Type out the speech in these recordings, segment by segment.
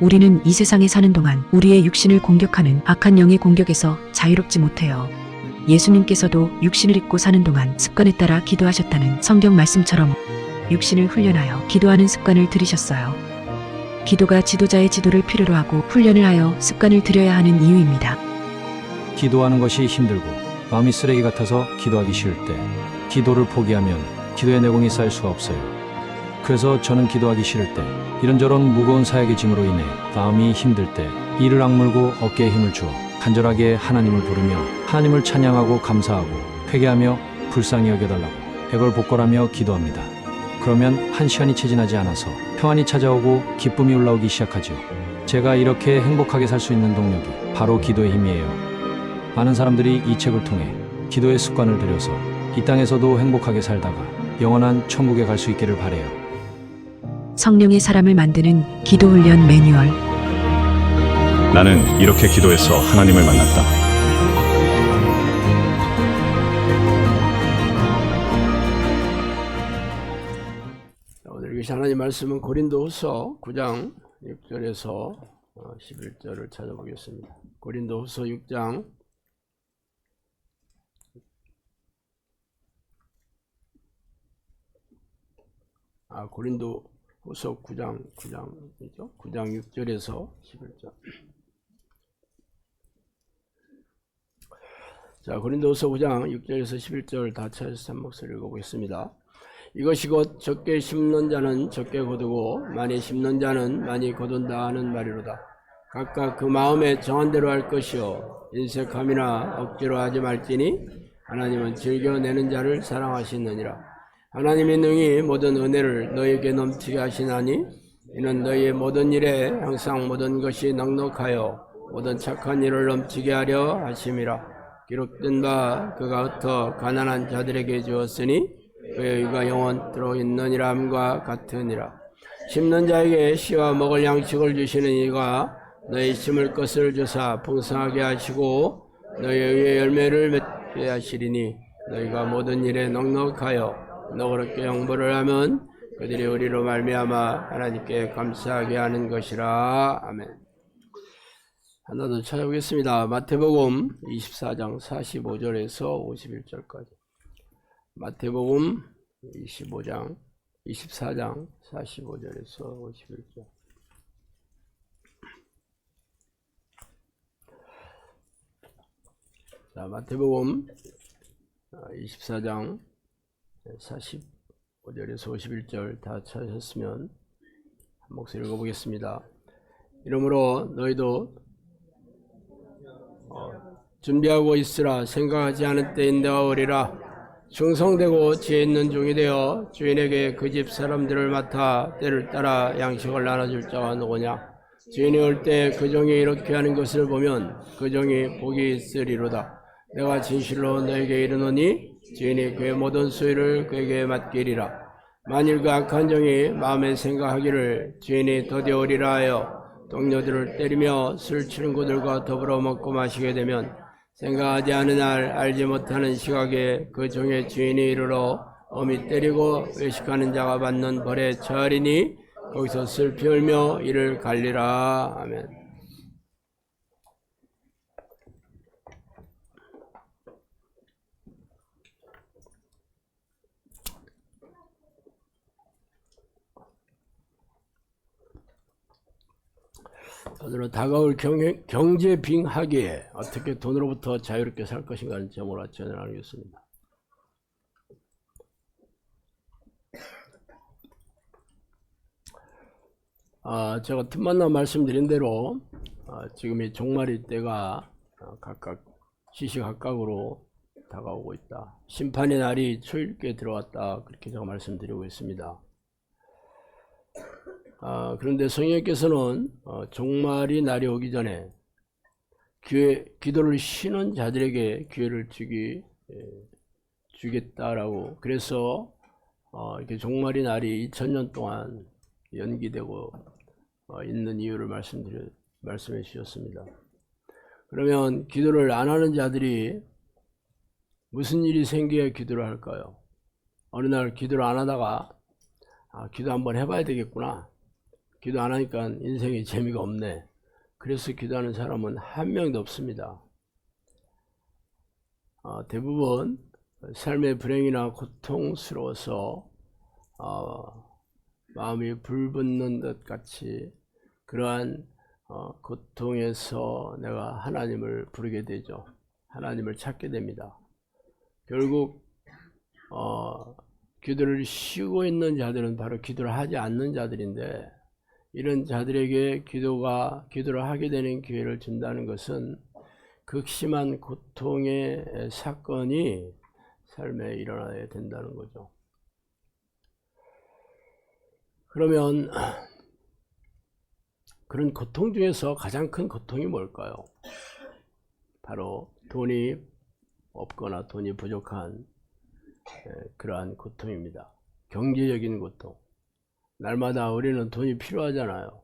우리는 이 세상에 사는 동안 우리의 육신을 공격하는 악한 영의 공격에서 자유롭지 못해요. 예수님께서도 육신을 입고 사는 동안 습관에 따라 기도하셨다는 성경 말씀처럼 육신을 훈련하여 기도하는 습관을 들이셨어요. 기도가 지도자의 지도를 필요로 하고 훈련을 하여 습관을 들여야 하는 이유입니다. 기도하는 것이 힘들고 마음이 쓰레기 같아서 기도하기 쉬울 때 기도를 포기하면 기도의 내공이 쌓일 수가 없어요. 그래서 저는 기도하기 싫을 때 이런저런 무거운 사역의 짐으로 인해 마음이 힘들 때 이를 악물고 어깨에 힘을 주어 간절하게 하나님을 부르며 하나님을 찬양하고 감사하고 회개하며 불쌍히 여겨달라고 백얼복걸하며 기도합니다. 그러면 1시간이 채 지나지 않아서 평안이 찾아오고 기쁨이 올라오기 시작하죠. 제가 이렇게 행복하게 살 수 있는 동력이 바로 기도의 힘이에요. 많은 사람들이 이 책을 통해 기도의 습관을 들여서 이 땅에서도 행복하게 살다가 영원한 천국에 갈 수 있기를 바라요. 성령의 사람을 만드는 기도 훈련 매뉴얼. 나는 이렇게 기도해서 하나님을 만났다. 오늘 계신 하나님 말씀은 고린도후서 9장 6절에서 11절을 찾아보겠습니다. 고린도후서 6장 고린도후서 9장이죠. 9장 6절에서 11절. 자, 고린도후서 9장 6절에서 11절 다 찾아서 한 목소리 읽어보겠습니다. 이것이 곧 적게 심는 자는 적게 거두고 많이 심는 자는 많이 거둔다 하는 말이로다. 각각 그 마음에 정한 대로 할 것이요 인색함이나 억지로 하지 말지니 하나님은 즐겨내는 자를 사랑하시느니라. 하나님이 능히 모든 은혜를 너에게 넘치게 하시나니 이는 너희의 모든 일에 항상 모든 것이 넉넉하여 모든 착한 일을 넘치게 하려 하심이라. 기록된 바 그가 흩어 가난한 자들에게 주었으니 그의 의가 영원토록 있느니라 함과 같으니라. 심는 자에게 씨와 먹을 양식을 주시는 이가 너희 심을 것을 주사 풍성하게 하시고 너희의 의의 열매를 맺게 하시리니 너희가 모든 일에 넉넉하여 너그럽게 형벌을 하면 그들이 우리로 말미암아 하나님께 감사하게 하는 것이라. 아멘. 하나 더 찾아보겠습니다. 마태복음 24장 45절에서 51절까지. 마태복음 24장 45절에서 51절. 자, 마태복음 24장 45절에서 51절 다 찾으셨으면 한 목소리 읽어보겠습니다. 이러므로 너희도 준비하고 있으라. 생각하지 않은 때인데와 오리라. 충성되고 지혜 있는 종이 되어 주인에게 그 집 사람들을 맡아 때를 따라 양식을 나눠줄 자가 누구냐. 주인이 올 때 그 종이 이렇게 하는 것을 보면 그 종이 복이 있으리로다. 내가 진실로 너에게 이르노니 주인이 그의 모든 소유를 그에게 맡기리라. 만일 그 악한 종이 마음에 생각하기를 주인이 더디오리라 하여 동료들을 때리며 술 취는 그들과 더불어 먹고 마시게 되면 생각하지 않은 날 알지 못하는 시각에 그 종의 주인이 이르러 엄히 때리고 외식하는 자가 받는 벌에 처하리니 거기서 슬피 울며 이를 갈리라. 아멘. 오늘은 다가올 경제 빙하기에 어떻게 돈으로부터 자유롭게 살 것인가 하는 제목으로 전해 나누겠습니다. 제가 틈만나 말씀드린 대로 지금 이 종말의 때가 각각 시시각각으로 다가오고 있다. 심판의 날이 초일께 들어왔다. 그렇게 제가 말씀드리고 있습니다. 그런데 성령께서는 종말이 날이 오기 전에 기도를 쉬는 자들에게 기회를 주겠다라고, 그래서 이렇게 종말의 날이 2000년 동안 연기되고 있는 이유를 말씀해 주셨습니다. 그러면 기도를 안 하는 자들이 무슨 일이 생겨야 기도를 할까요? 어느 날 기도를 안 하다가 기도 한번 해봐야 되겠구나, 기도 안 하니까 인생에 재미가 없네. 그래서 기도하는 사람은 한 명도 없습니다. 대부분 삶의 불행이나 고통스러워서 마음이 불붙는 것 같이 그러한 고통에서 내가 하나님을 부르게 되죠. 하나님을 찾게 됩니다. 결국 기도를 쉬고 있는 자들은 바로 기도를 하지 않는 자들인데, 이런 자들에게 기도를 하게 되는 기회를 준다는 것은 극심한 고통의 사건이 삶에 일어나야 된다는 거죠. 그러면 그런 고통 중에서 가장 큰 고통이 뭘까요? 바로 돈이 없거나 돈이 부족한 그러한 고통입니다. 경제적인 고통. 날마다 우리는 돈이 필요하잖아요.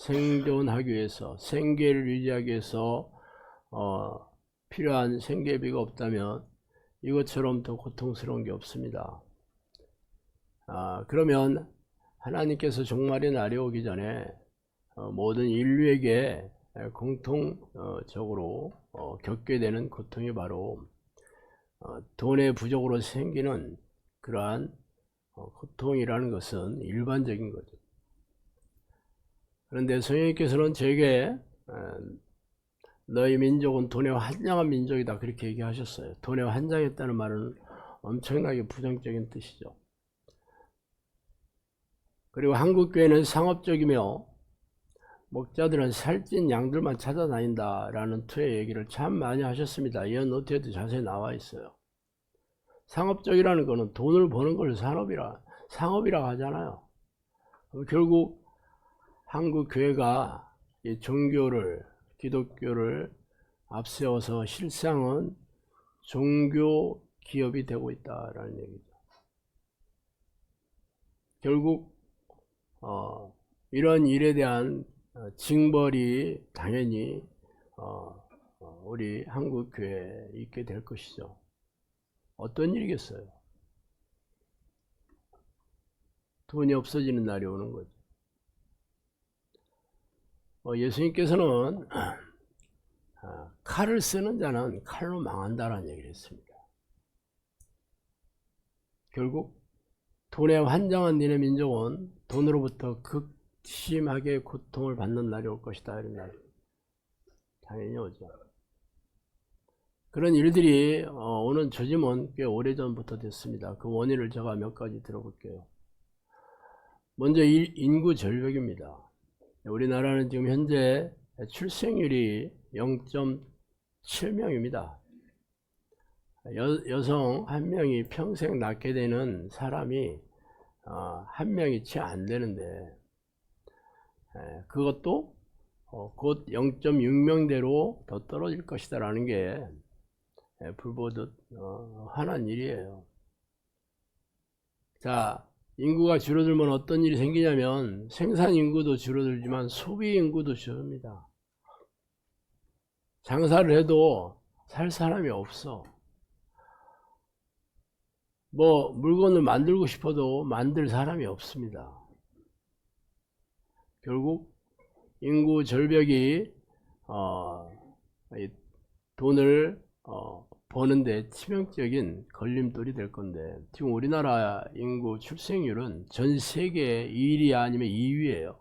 생존하기 위해서, 생계를 유지하기 위해서 필요한 생계비가 없다면 이것처럼 더 고통스러운 게 없습니다. 그러면 하나님께서 종말의 날이 오기 전에 모든 인류에게 공통적으로 겪게 되는 고통이 바로 돈의 부족으로 생기는 그러한 고통이라는 것은 일반적인 거죠. 그런데 성령님께서는 저에게 너희 민족은 돈에 환장한 민족이다 그렇게 얘기하셨어요. 돈에 환장했다는 말은 엄청나게 부정적인 뜻이죠. 그리고 한국교회는 상업적이며 목자들은 살찐 양들만 찾아다닌다라는 투의 얘기를 참 많이 하셨습니다. 이 노트에도 자세히 나와 있어요. 상업적이라는 것은 돈을 버는 걸 상업이라고 하잖아요. 결국 한국 교회가 이 종교를, 기독교를 앞세워서 실상은 종교 기업이 되고 있다라는 얘기죠. 결국 이런 일에 대한 징벌이 당연히 우리 한국 교회에 있게 될 것이죠. 어떤 일이겠어요? 돈이 없어지는 날이 오는 거죠. 예수님께서는 칼을 쓰는 자는 칼로 망한다라는 얘기를 했습니다. 결국 돈에 환장한 니네 민족은 돈으로부터 극심하게 고통을 받는 날이 올 것이다. 이런 날 당연히 오죠. 그런 일들이 오는 조짐은 꽤 오래전부터 됐습니다. 그 원인을 제가 몇 가지 들어볼게요. 먼저 인구 절벽입니다. 우리나라는 지금 현재 출생률이 0.7명입니다. 여성 한 명이 평생 낳게 되는 사람이 한 명이 채 안 되는데, 그것도 곧 0.6명대로 더 떨어질 것이다 라는 게 불보듯 화난 일이에요. 자, 인구가 줄어들면 어떤 일이 생기냐면 생산 인구도 줄어들지만 소비 인구도 줄어듭니다. 장사를 해도 살 사람이 없어. 뭐 물건을 만들고 싶어도 만들 사람이 없습니다. 결국 인구 절벽이 돈을 버는데 치명적인 걸림돌이 될 건데, 지금 우리나라 인구 출생률은 전 세계 1위 아니면 2위예요.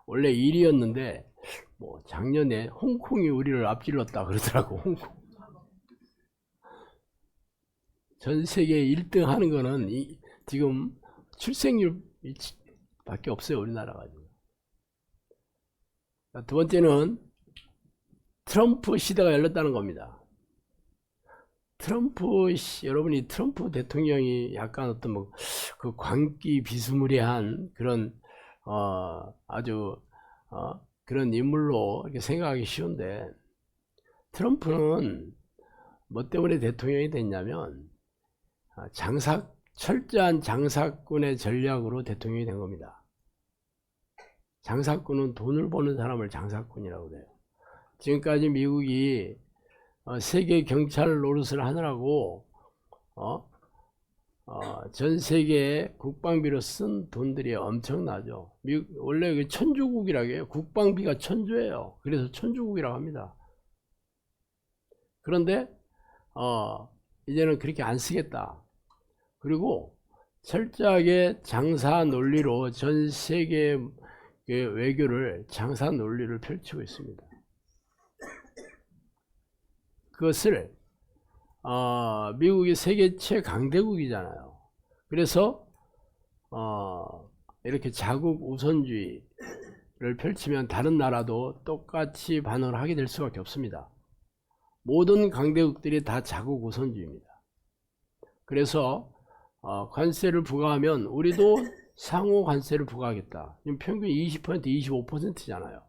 원래 1위였는데 뭐 작년에 홍콩이 우리를 앞질렀다 그러더라고. 홍콩. 전 세계 1등 하는 거는 지금 출생률 밖에 없어요, 우리나라가. 두 번째는 트럼프 시대가 열렸다는 겁니다. 여러분이 트럼프 대통령이 약간 어떤 그 광기 비스무리한 그런 아주 그런 인물로 이렇게 생각하기 쉬운데, 트럼프는 뭐 때문에 대통령이 됐냐면 철저한 장사꾼의 전략으로 대통령이 된 겁니다. 장사꾼은 돈을 버는 사람을 장사꾼이라고 그래요. 지금까지 미국이 세계 경찰 노릇을 하느라고 전 세계 국방비로 쓴 돈들이 엄청나죠. 원래 그 천주국이라고 해요. 국방비가 천조예요. 그래서 천주국이라고 합니다. 그런데 이제는 그렇게 안 쓰겠다. 그리고 철저하게 장사 논리로 전 세계 외교를 장사 논리를 펼치고 있습니다. 그것을 미국이 세계 최강대국이잖아요. 그래서 이렇게 자국 우선주의를 펼치면 다른 나라도 똑같이 반응을 하게 될 수밖에 없습니다. 모든 강대국들이 다 자국 우선주의입니다. 그래서 관세를 부과하면 우리도 상호 관세를 부과하겠다. 지금 평균 20%, 25%잖아요.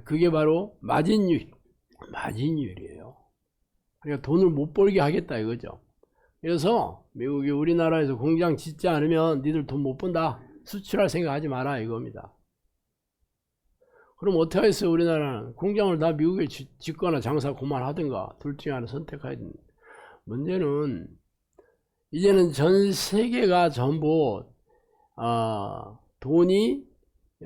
그게 바로 마진율이에요. 그러니까 돈을 못 벌게 하겠다 이거죠. 그래서 미국이 우리나라에서 공장 짓지 않으면 니들 돈 못 번다. 수출할 생각 하지 마라 이겁니다. 그럼 어떻게 하겠어요? 우리나라는 공장을 다 미국에 짓거나 장사 그만하든가 둘 중에 하나 선택해야 됩니다. 문제는 이제는 전 세계가 전부 돈이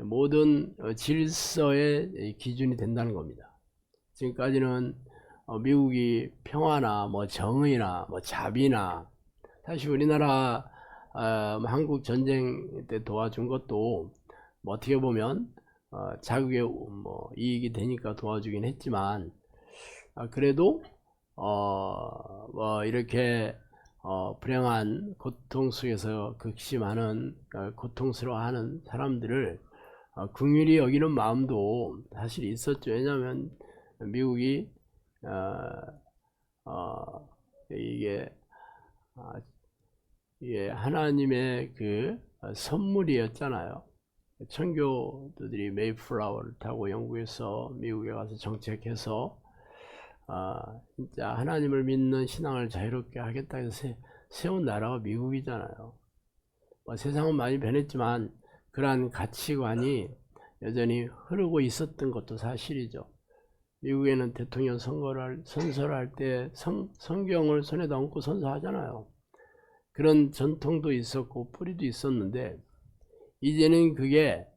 모든 질서의 기준이 된다는 겁니다. 지금까지는 미국이 평화나 뭐 정의나 뭐 자비나 사실 우리나라 한국 전쟁 때 도와준 것도 뭐 어떻게 보면 자국의 뭐 이익이 되니까 도와주긴 했지만 그래도 뭐 이렇게 불행한 고통 속에서 극심하는 고통스러워하는 사람들을 긍휼히 여기는 마음도 사실 있었죠. 왜냐하면 미국이 이게 하나님의 그 선물이었잖아요. 청교도들이 메이플라워를 타고 영국에서 미국에 가서 정착해서 진짜 하나님을 믿는 신앙을 자유롭게 하겠다 해서 세운 나라가 미국이잖아요. 세상은 많이 변했지만 그러한 가치관이 여전히 흐르고 있었던 것도 사실이죠. 미국에는 대통령 선서할 때 성경을 손에다 얹고 선서하잖아요. 그런 전통도 있었고 뿌리도 있었는데 이제는 그게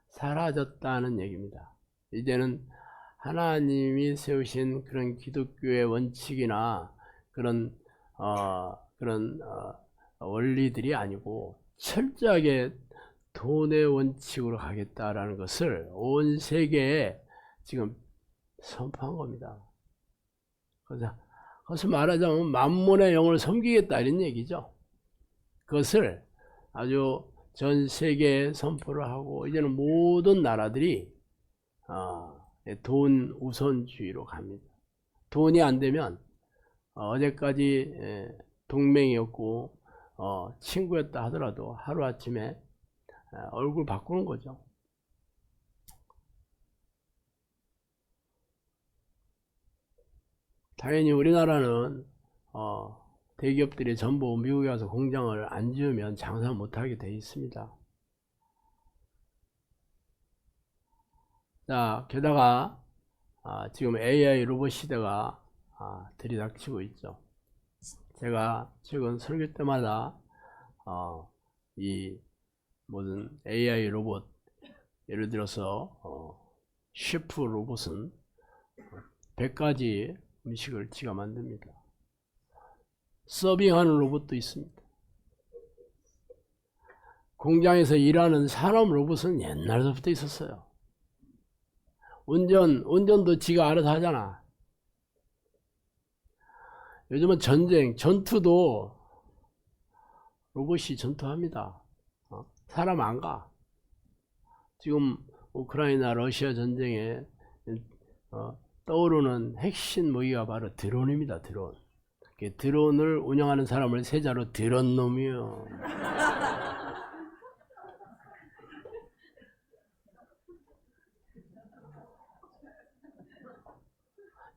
사라졌다는 얘기입니다. 이제는 하나님이 세우신 그런 기독교의 원칙이나 그런 원리들이 아니고 철저하게 돈의 원칙으로 가겠다라는 것을 온 세계에 지금 선포한 겁니다. 그것을 말하자면 만몬의 영을 섬기겠다 이런 얘기죠. 그것을 아주 전 세계에 선포를 하고 이제는 모든 나라들이 돈 우선주의로 갑니다. 돈이 안 되면 어제까지 동맹이었고 친구였다 하더라도 하루아침에 얼굴 바꾸는 거죠. 당연히 우리나라는 대기업들이 전부 미국에 가서 공장을 안 지으면 장사 못하게 돼 있습니다. 자, 게다가 지금 AI 로봇 시대가 들이닥치고 있죠. 제가 최근 설교 때마다 이 모든 AI 로봇, 예를 들어서 셰프 로봇은 100가지 음식을 지가 만듭니다. 서빙하는 로봇도 있습니다. 공장에서 일하는 산업 로봇은 옛날부터 있었어요. 운전도 지가 알아서 하잖아. 요즘은 전투도 로봇이 전투합니다. 사람 안 가. 지금 우크라이나 러시아 전쟁에 떠오르는 핵심 무기가 바로 드론입니다. 드론을 운영하는 사람을 세자로 드론 놈이요.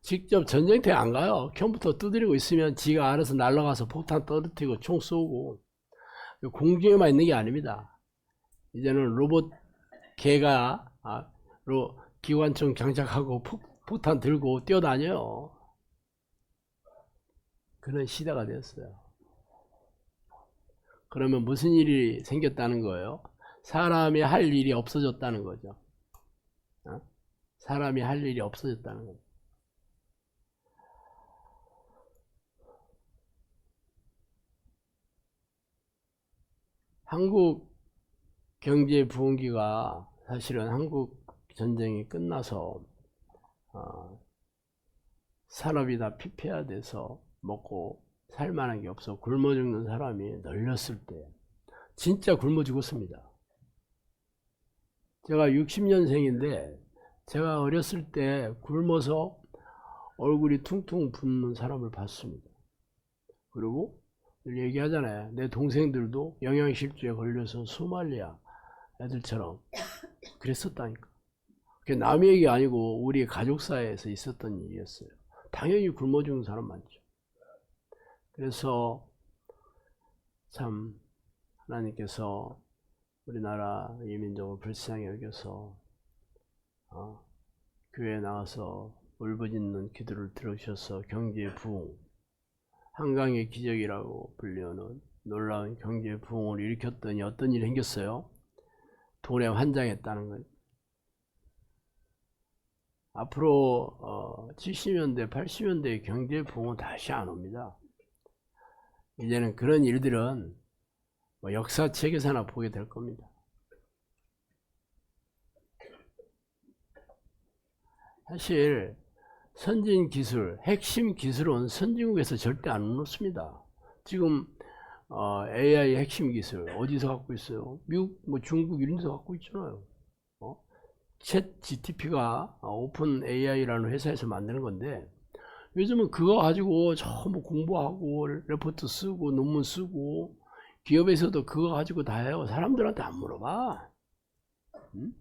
직접 전쟁터에 안 가요. 컴퓨터 두드리고 있으면 지가 알아서 날아가서 폭탄 떨어뜨리고 총 쏘고. 공중에만 있는 게 아닙니다. 이제는 로봇 개가 기관총 장착하고 폭탄 들고 뛰어다녀요. 그런 시대가 됐어요. 그러면 무슨 일이 생겼다는 거예요? 사람이 할 일이 없어졌다는 거죠. 사람이 할 일이 없어졌다는 거죠. 한국 경제 부흥기가 사실은 한국 전쟁이 끝나서 산업이 다 피폐화돼서 먹고 살 만한 게 없어 굶어 죽는 사람이 널렸을 때 진짜 굶어 죽었습니다. 제가 60년생인데 제가 어렸을 때 굶어서 얼굴이 퉁퉁 붓는 사람을 봤습니다. 그리고 늘 얘기하잖아요. 내 동생들도 영양실조에 걸려서 소말리아 애들처럼 그랬었다니까. 그게 남의 얘기 아니고 우리 가족사에서 있었던 일이었어요. 당연히 굶어 죽는 사람 많죠. 그래서 참 하나님께서 우리나라 이 민족을 불쌍히 여겨서 교회에 나가서 울부짖는 기도를 들으셔서 경제 부흥, 한강의 기적이라고 불리는 놀라운 경제 부흥을 일으켰더니 어떤 일이 생겼어요? 돈에 환장했다는 거예요. 앞으로 70년대, 80년대의 경제 부흥은 다시 안 옵니다. 이제는 그런 일들은 역사책에서나 보게 될 겁니다. 사실 선진 기술, 핵심 기술은 선진국에서 절대 안 놓습니다. 지금 AI 핵심 기술 어디서 갖고 있어요? 미국, 중국 이런 데서 갖고 있잖아요. 챗 GTP가 오픈 AI라는 회사에서 만드는 건데 요즘은 그거 가지고 전부 공부하고 레포트 쓰고 논문 쓰고 기업에서도 그거 가지고 다 해요. 사람들한테 안 물어봐. 응?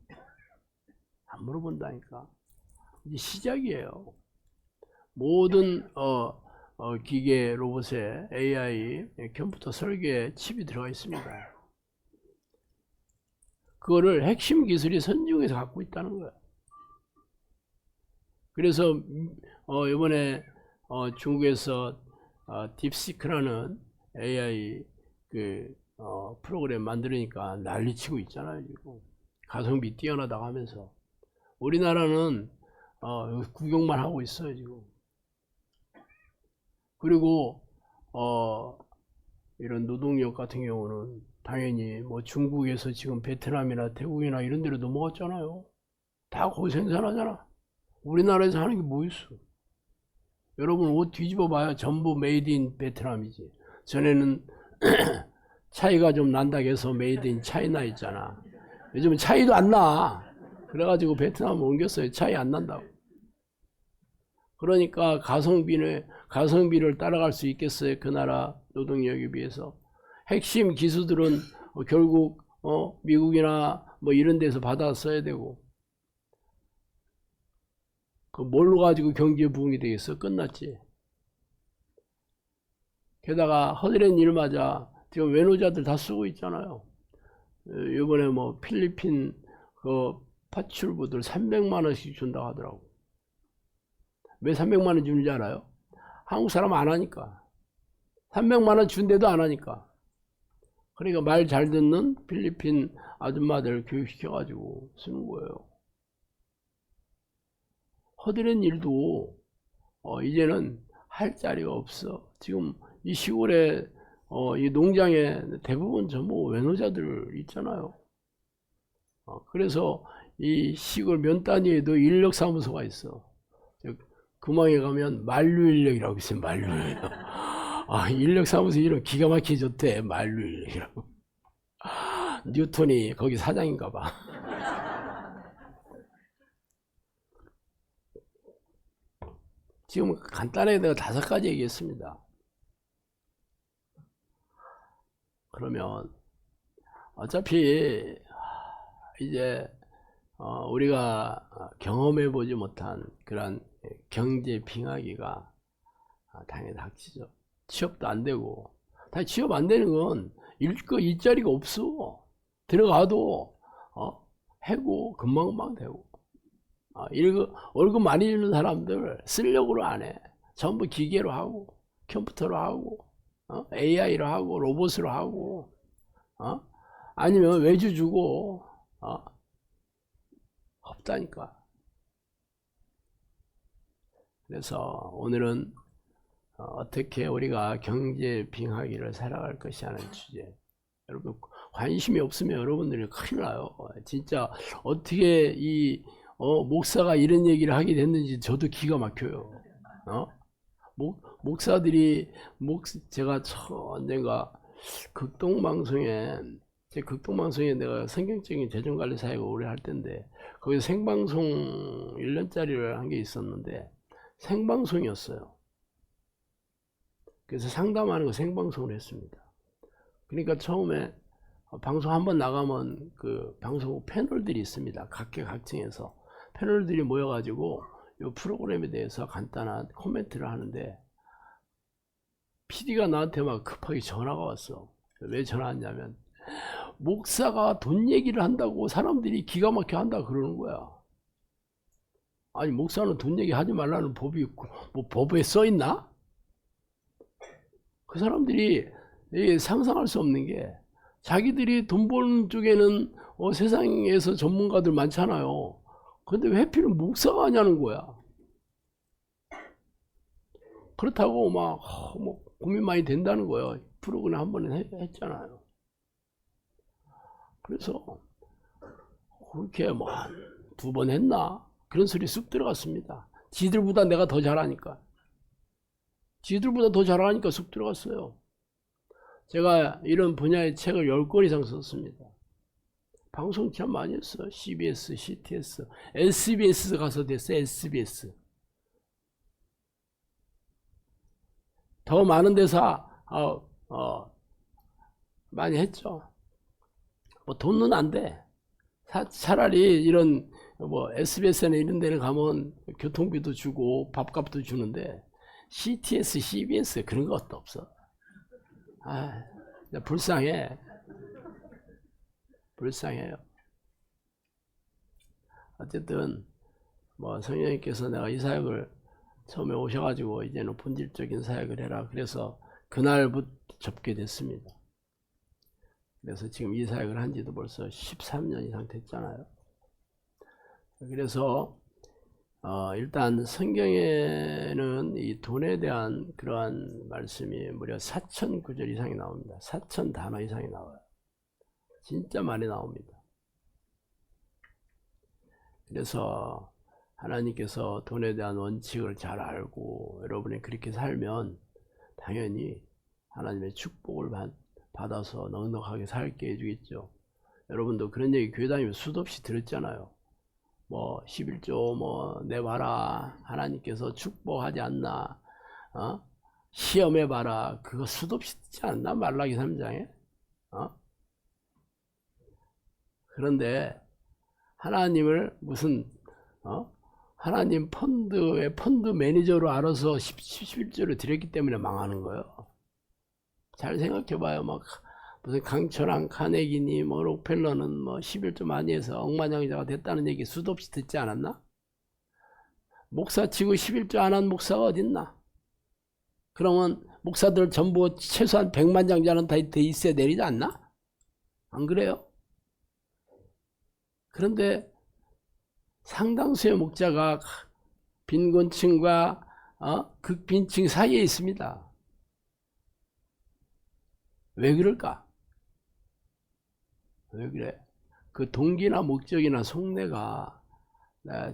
안 물어본다니까. 이제 시작이에요. 모든 기계 로봇에 AI 컴퓨터 설계 칩이 들어가 있습니다. 그거를 핵심 기술이 선진국에서 갖고 있다는 거야. 그래서 이번에 중국에서 딥시크라는 AI 프로그램 만들으니까 난리치고 있잖아요. 지금 가성비 뛰어나다고 하면서 우리나라는 구경만 하고 있어요 지금. 그리고 이런 노동력 같은 경우는 당연히 중국에서 지금 베트남이나 태국이나 이런 데로 넘어갔잖아요. 다 거기 생산하잖아. 우리나라에서 하는 게 뭐 있어? 여러분 옷 뒤집어 봐요. 전부 메이드 인 베트남이지. 전에는 차이가 좀 난다고 해서 메이드 인 차이나 있잖아. 요즘은 차이도 안 나. 그래가지고 베트남 옮겼어요. 차이 안 난다고. 그러니까 가성비를 따라갈 수 있겠어요? 그 나라 노동력에 비해서. 핵심 기술들은 결국 미국이나 이런 데서 받아 써야 되고. 그 뭘로 가지고 경제 부흥이 되겠어? 끝났지. 게다가 허드렛 일 맞아 지금 외노자들 다 쓰고 있잖아요. 이번에 필리핀 파출부들 300만 원씩 준다고 하더라고. 왜 300만 원 주는지 알아요? 한국 사람 안 하니까. 300만 원 준대도 안 하니까. 그러니까 말 잘 듣는 필리핀 아줌마들 교육시켜가지고 쓰는 거예요. 허드렛 일도 이제는 할 자리가 없어. 지금 이 시골에 이 농장에 대부분 전부 외노자들 있잖아요. 그래서 이 시골 면 단위에도 인력사무소가 있어. 금왕에 가면 만류인력이라고 있어요. 만류인력. 인력사무소 이름 기가 막히게 좋대. 만류인력이라고. 뉴턴이 거기 사장인가 봐. 지금 간단하게 내가 5가지 얘기했습니다. 그러면 어차피 이제 우리가 경험해 보지 못한 그런 경제 빙하기가 당연히 닥치죠. 취업도 안 되고. 다 취업 안 되는 건 일자리가 없어. 들어가도 해고 금방금방 되고. 월급 많이 주는 사람들 쓰려고 안 해. 전부 기계로 하고 컴퓨터로 하고 AI로 하고 로봇으로 하고 아니면 외주 주고 없다니까. 그래서 오늘은 어떻게 우리가 경제 빙하기를 살아갈 것이 하는 주제. 여러분 관심이 없으면 여러분들이 큰일 나요. 진짜 어떻게 이 목사가 이런 얘기를 하게 됐는지 저도 기가 막혀요. 목사들이 제가 언젠가 제 극동방송에 내가 성경적인 재정관리 사역을 오래 할 텐데 거기서 생방송 1년짜리를 한 게 있었는데 생방송이었어요. 그래서 상담하는 거 생방송을 했습니다. 그러니까 처음에 방송 한번 나가면 그 방송국 패널들이 있습니다. 각계각층에서 패널들이 모여가지고 이 프로그램에 대해서 간단한 코멘트를 하는데 PD가 나한테 막 급하게 전화가 왔어. 왜 전화 왔냐면 목사가 돈 얘기를 한다고 사람들이 기가 막혀 한다 그러는 거야. 아니 목사는 돈 얘기 하지 말라는 법이 있고 뭐 법에 써 있나? 그 사람들이 상상할 수 없는 게 자기들이 돈 버는 쪽에는 세상에서 전문가들 많잖아요. 근데 왜 하필 목사가 하냐는 거야. 그렇다고 막 뭐 고민 많이 된다는 거예요. 프로그램 한 번에 했잖아요. 그래서 그렇게 뭐 두 번 했나? 그런 소리 쑥 들어갔습니다. 지들보다 내가 더 잘하니까. 지들보다 더 잘하니까 쑥 들어갔어요. 제가 이런 분야의 책을 10권 이상 썼습니다. 방송 참 많이 했어. CBS, CTS, SBS 가서 됐어. SBS. 더 많은 데서 많이 했죠. 뭐 돈은 안 돼. 차라리 이런 뭐 SBS나 이런 데를 가면 교통비도 주고 밥값도 주는데 CTS, CBS 그런 것도 없어. 불쌍해. 불쌍해요. 어쨌든 뭐 성령님께서 내가 이 사역을 처음에 오셔가지고 이제는 본질적인 사역을 해라. 그래서 그날부터 접게 됐습니다. 그래서 지금 이 사역을 한 지도 벌써 13년 이상 됐잖아요. 그래서 일단 성경에는 이 돈에 대한 그러한 말씀이 무려 4,000구절 이상이 나옵니다. 4,000 단어 이상이 나와요. 진짜 많이 나옵니다. 그래서 하나님께서 돈에 대한 원칙을 잘 알고 여러분이 그렇게 살면 당연히 하나님의 축복을 받아서 넉넉하게 살게 해주겠죠. 여러분도 그런 얘기 교회 다니면 수도 없이 들었잖아요. 뭐 11조 뭐 내봐라, 하나님께서 축복하지 않나, 시험해봐라, 그거 수도 없이 듣지 않나? 말라기 3장에. 그런데 하나님을 무슨 하나님 펀드의 펀드 매니저로 알아서 11조를 드렸기 때문에 망하는 거예요. 잘 생각해봐요. 막 무슨 강철한 카네기니 뭐 록펠러는 뭐 11조 많이 해서 억만장자가 됐다는 얘기 수도 없이 듣지 않았나? 목사 치고 11조 안 한 목사가 어딨나? 그러면 목사들 전부 최소한 100만장자는 다 있어야 되지 않나? 안 그래요? 그런데 상당수의 목자가 빈곤층과 극빈층 사이에 있습니다. 왜 그럴까? 왜 그래? 그 동기나 목적이나 속내가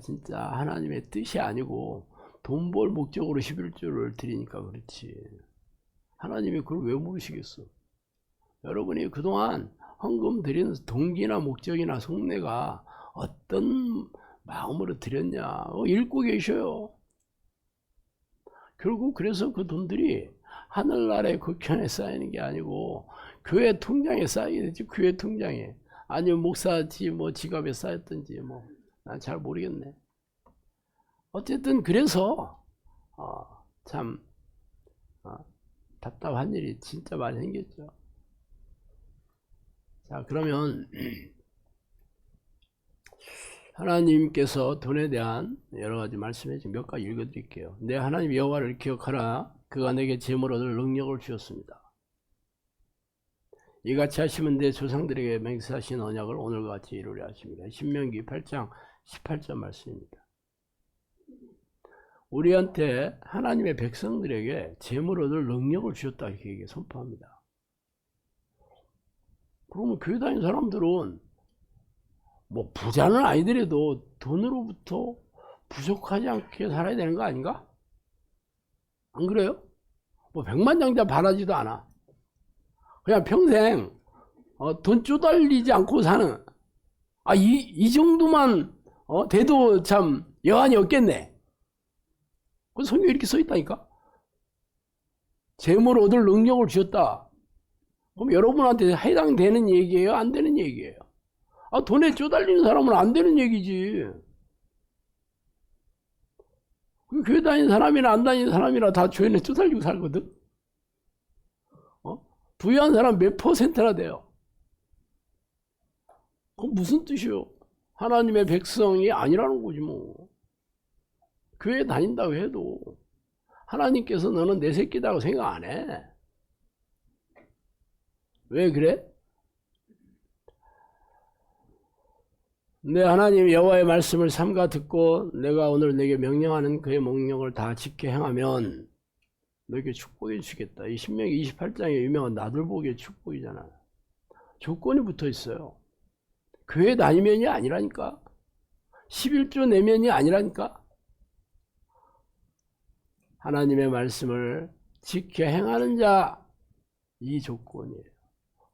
진짜 하나님의 뜻이 아니고 돈 벌 목적으로 11조를 드리니까 그렇지. 하나님이 그걸 왜 모르시겠어? 여러분이 그동안 헌금 드리는 동기나 목적이나 속내가 어떤 마음으로 드렸냐 읽고 계셔요. 결국 그래서 그 돈들이 하늘나라의 국현에 쌓이는 게 아니고 교회 통장에 쌓이게 되지. 교회 통장에. 아니면 목사 뭐 지갑에 쌓였든지 뭐 난 잘 모르겠네. 어쨌든 그래서 참 답답한 일이 진짜 많이 생겼죠. 자, 그러면 하나님께서 돈에 대한 여러 가지 말씀해 주신 몇 가지 읽어드릴게요. 내 하나님 여호와를 기억하라. 그가 내게 재물 얻을 능력을 주었습니다. 이같이 하시면 내 조상들에게 맹세하신 언약을 오늘과 같이 이루려 하십니다. 신명기 8장 18절 말씀입니다. 우리한테 하나님의 백성들에게 재물 얻을 능력을 주셨다 이렇게 선포합니다. 그러면 교회 다니는 사람들은 뭐 부자는 아니더라도 돈으로부터 부족하지 않게 살아야 되는 거 아닌가? 안 그래요? 뭐 백만장자 바라지도 않아. 그냥 평생 돈 쪼달리지 않고 사는 이 정도만 돼도 참 여한이 없겠네. 그 성경에 이렇게 써 있다니까. 재물 얻을 능력을 주셨다. 그럼 여러분한테 해당되는 얘기예요? 안 되는 얘기예요? 돈에 쪼달리는 사람은 안 되는 얘기지. 교회 다니는 사람이나 안 다니는 사람이나 다 죄에 쪼달리고 살거든. 부유한 사람 몇 퍼센트나 돼요. 그건 무슨 뜻이요? 하나님의 백성이 아니라는 거지 뭐. 교회 다닌다고 해도 하나님께서 너는 내 새끼다고 생각 안 해. 왜 그래? 내 하나님 여호와의 말씀을 삼가 듣고 내가 오늘 내게 명령하는 그의 명령을 다 지켜 행하면 너에게 축복해 주시겠다. 이 신명기 28장의 유명한 나들보기의 축복이잖아. 조건이 붙어 있어요. 교회 다니면이 아니라니까. 11조 내면이 아니라니까. 하나님의 말씀을 지켜 행하는 자, 이 조건이에요.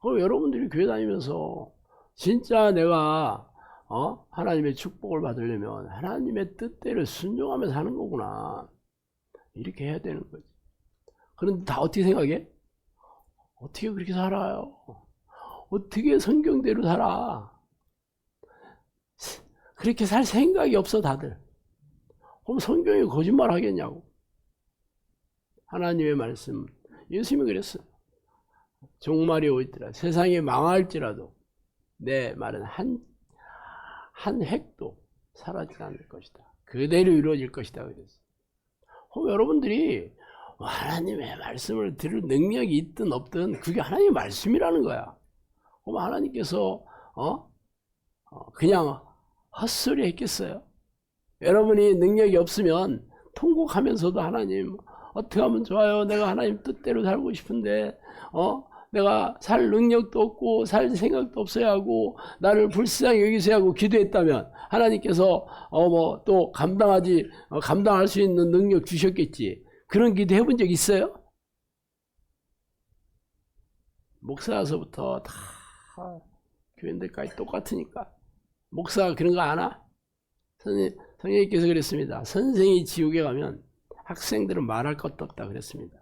그럼 여러분들이 교회 다니면서 진짜 내가 하나님의 축복을 받으려면 하나님의 뜻대로 순종하며 사는 거구나. 이렇게 해야 되는 거지. 그런데 다 어떻게 생각해? 어떻게 그렇게 살아요? 어떻게 성경대로 살아? 그렇게 살 생각이 없어 다들. 그럼 성경이 거짓말 하겠냐고. 하나님의 말씀, 예수님이 그랬어요. 종말이 오있더라. 세상이 망할지라도 내 말은 한 획도 사라지지 않을 것이다. 그대로 이루어질 것이다. 그랬어요. 그럼 여러분들이 하나님의 말씀을 들을 능력이 있든 없든 그게 하나님의 말씀이라는 거야. 그럼 하나님께서 그냥 헛소리 했겠어요? 여러분이 능력이 없으면 통곡하면서도 하나님 어떻게 하면 좋아요? 내가 하나님 뜻대로 살고 싶은데 내가 살 능력도 없고 살 생각도 없어야 하고 나를 불쌍히 여기셔야 하고 기도했다면 하나님께서 또 감당할 수 있는 능력 주셨겠지. 그런 기도 해본 적 있어요? 목사서부터 다 교인들까지 똑같으니까. 목사가 그런 거 아나? 선생님께서 그랬습니다. 선생이 지옥에 가면 학생들은 말할 것도 없다 그랬습니다.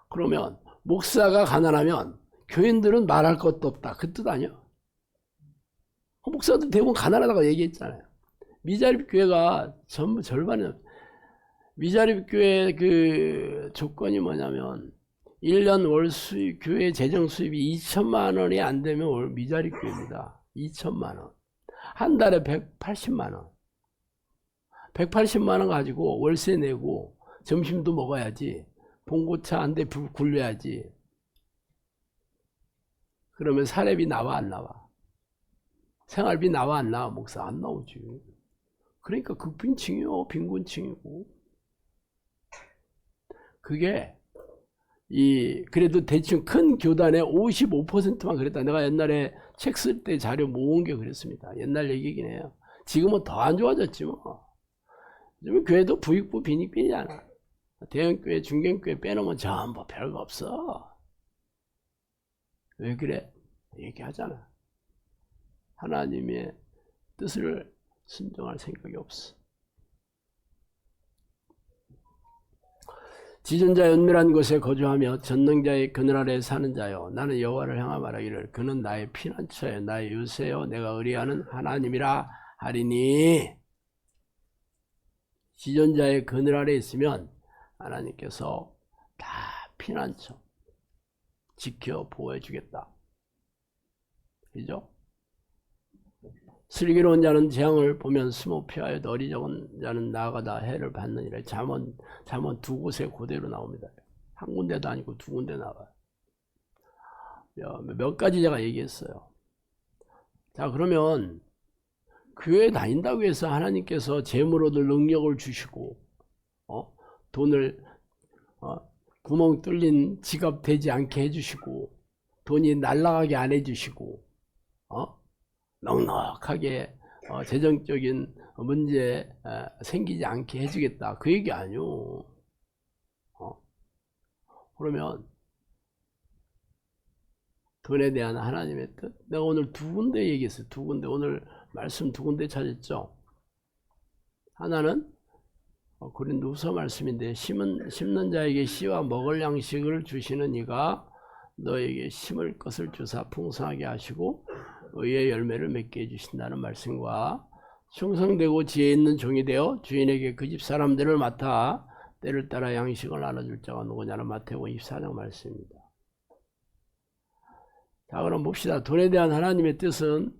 그러면 목사가 가난하면 교인들은 말할 것도 없다. 그 뜻 아니야? 목사도 대부분 가난하다고 얘기했잖아요. 미자립 교회가 전부 절반은 미자립 교회 그 조건이 뭐냐면 1년 월 수입, 교회 재정 수입이 2천만 원이 안 되면 미자립 교회입니다. 2천만 원. 한 달에 180만 원. 180만 원 가지고 월세 내고 점심도 먹어야지. 봉고차 한 대 굴려야지. 그러면 사례비 나와 안 나와? 생활비 나와 안 나와? 목사 안 나오지. 그러니까 극빈층이요. 빈곤층이고. 그게 그래도 대충 큰 교단의 55%만 그랬다. 내가 옛날에 책 쓸 때 자료 모은 게 그랬습니다. 옛날 얘기긴 해요. 지금은 더 안 좋아졌지 뭐. 요즘 교회도 부익부 빈익빈이잖아. 대형교회, 중견교회 빼놓으면 전부 별거 없어. 왜 그래? 얘기하잖아. 하나님의 뜻을 순종할 생각이 없어. 지존자 연밀한 곳에 거주하며 전능자의 그늘 아래 사는 자여, 나는 여호와를 향하 말하기를 그는 나의 피난처여 나의 요새여 내가 의뢰하는 하나님이라 하리니. 지존자의 그늘 아래 있으면 하나님께서 다 피난처 지켜 보호해 주겠다. 그죠? 슬기로운 자는 재앙을 보면 숨어 피하여 어리석은 자는 나아가다 해를 받느니라. 잠언 두 곳에 그대로 나옵니다. 한 군데도 아니고 두 군데 나와요. 몇 가지 제가 얘기했어요. 자, 그러면 교회 다닌다고 해서 하나님께서 재물 얻을 능력을 주시고 돈을 구멍 뚫린 지갑 되지 않게 해주시고 돈이 날아가게 안 해주시고 넉넉하게 재정적인 문제 생기지 않게 해주겠다, 그 얘기 아니오. 그러면 돈에 대한 하나님의 뜻, 내가 오늘 두 군데 얘기했어요. 두 군데, 오늘 말씀 두 군데 찾았죠. 하나는 고린도후서 말씀인데, 심는 자에게 씨와 먹을 양식을 주시는 이가 너에게 심을 것을 주사 풍성하게 하시고 의의 열매를 맺게 해주신다는 말씀과, 충성되고 지혜 있는 종이 되어 주인에게 그 집 사람들을 맡아 때를 따라 양식을 나눠줄 자가 누구냐는 마태복음 24장 말씀입니다. 자, 그럼 봅시다. 돈에 대한 하나님의 뜻은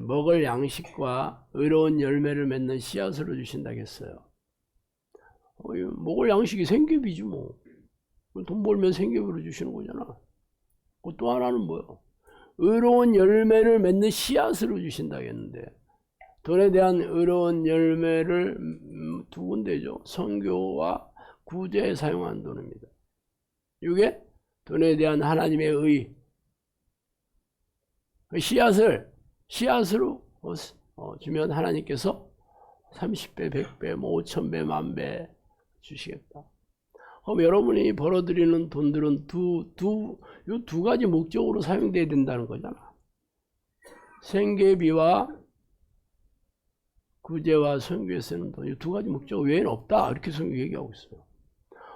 먹을 양식과 의로운 열매를 맺는 씨앗으로 주신다겠어요. 먹을 양식이 생계비지 뭐. 돈 벌면 생계비로 주시는 거잖아. 또 하나는 뭐요? 의로운 열매를 맺는 씨앗으로 주신다겠는데, 돈에 대한 의로운 열매를 두 군데죠. 선교와 구제에 사용한 돈입니다. 이게 돈에 대한 하나님의 의, 씨앗으로 주면 하나님께서 30배, 100배, 5000배, 10,000배 주시겠다. 그럼 여러분이 벌어들이는 돈들은 이 두 가지 목적으로 사용돼야 된다는 거잖아. 생계비와 구제와 선교에 쓰는 돈, 이 두 가지 목적 외에는 없다, 이렇게 성경 얘기하고 있어요.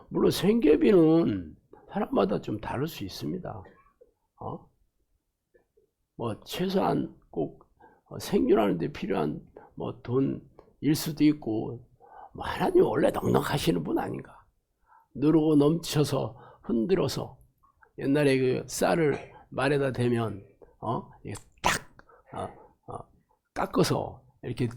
물론 생계비는 사람마다 좀 다를 수 있습니다. 최소한 꼭 생존하는 데 필요한 돈일 수도 있고, 하나님 원래 넉넉하시는 분 아닌가. 누르고 넘쳐서 흔들어서, 옛날에 그 쌀을 말에다 대면 딱 깎아서 이렇게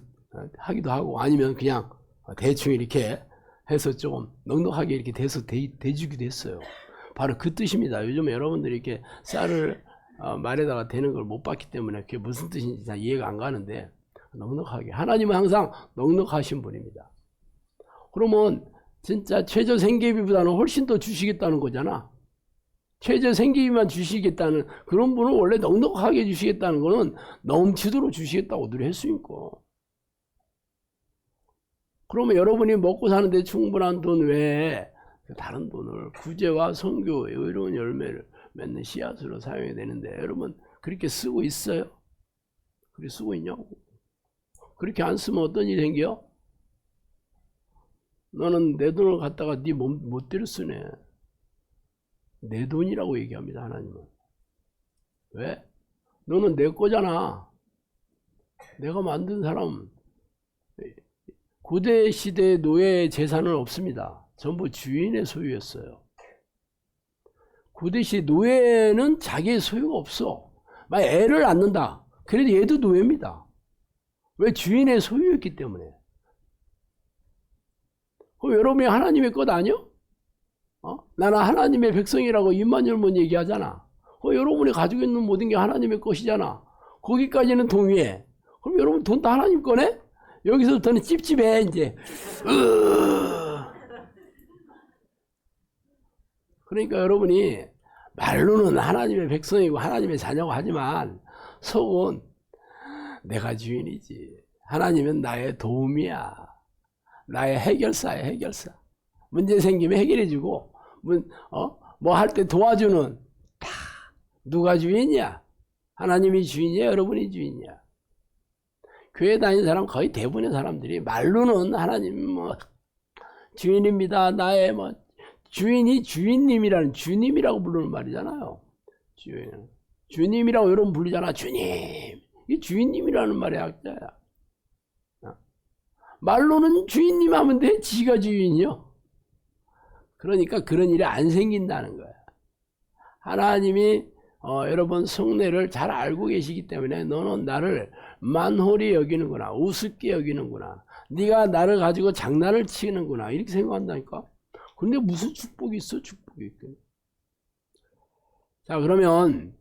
하기도 하고, 아니면 그냥 대충 이렇게 해서 조금 넉넉하게 이렇게 돼서 대주기도 했어요. 바로 그 뜻입니다. 요즘 여러분들이 이렇게 쌀을 말에다가 대는 걸 못 봤기 때문에 그게 무슨 뜻인지 다 이해가 안 가는데, 넉넉하게, 하나님은 항상 넉넉하신 분입니다. 그러면 진짜 최저 생계비보다는 훨씬 더 주시겠다는 거잖아. 최저 생계비만 주시겠다는, 그런 분은 원래 넉넉하게 주시겠다는 거는 넘치도록 주시겠다고 늘 했으니까. 그러면 여러분이 먹고 사는데 충분한 돈 외에 다른 돈을 구제와 선교의 의로운 열매를 맺는 씨앗으로 사용해야 되는데, 여러분 그렇게 쓰고 있어요? 그렇게 쓰고 있냐고. 그렇게 안 쓰면 어떤 일이 생겨? 너는 내 돈을 갖다가 네 멋대로 쓰네. 내 돈이라고 얘기합니다, 하나님은. 왜? 너는 내 거잖아. 내가 만든 사람. 고대 시대 노예의 재산은 없습니다. 전부 주인의 소유였어요. 고대 시대 노예는 자기의 소유가 없어. 만약 애를 낳는다, 그래도 얘도 노예입니다. 왜? 주인의 소유였기 때문에. 그럼 여러분이 하나님의 것 아니요? 나는 하나님의 백성이라고 임마누엘 얘기하잖아. 여러분이 가지고 있는 모든 게 하나님의 것이잖아. 거기까지는 동의해. 그럼 여러분 돈 다 하나님 거네? 여기서부터는 찝찝해 이제. 그러니까 여러분이 말로는 하나님의 백성이고 하나님의 자녀고 하지만 속은 내가 주인이지. 하나님은 나의 도움이야. 나의 해결사야, 해결사. 문제 생기면 해결해주고, 뭐 할 때 도와주는, 다 누가 주인이야? 하나님이 주인이야, 여러분이 주인이야. 교회 다니는 사람 거의 대부분의 사람들이 말로는 하나님 주인입니다. 나의 주인이 주인님이라는, 주님이라고 부르는 말이잖아요. 주님이라고 여러분 부르잖아. 주님. 이게 주인님이라는 말의 학자야. 말로는 주인님 하면 돼. 지가 주인이요. 그러니까 그런 일이 안 생긴다는 거야. 하나님이 여러분 속내를 잘 알고 계시기 때문에 너는 나를 만홀히 여기는구나, 우습게 여기는구나, 네가 나를 가지고 장난을 치는구나, 이렇게 생각한다니까. 근데 무슨 축복이 있어? 축복이 있고. 자, 그러면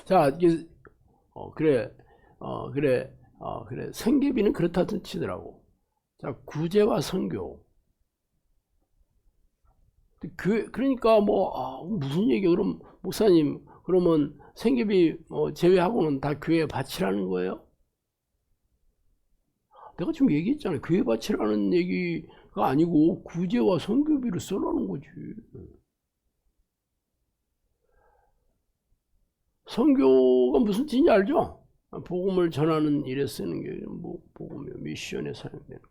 자, 이게 그래, 그래. 생계비는 그렇다 치더라고. 자, 구제와 선교. 그러니까 무슨 얘기야? 그럼 목사님, 그러면 생계비 제외하고는 다 교회에 바치라는 거예요? 내가 지금 얘기했잖아요. 교회 바치라는 얘기가 아니고 구제와 선교비를 써라는 거지. 선교가 무슨 뜻인지 알죠? 복음을 전하는 일에 쓰는 게 복음이요, 미션에 사용되는 거.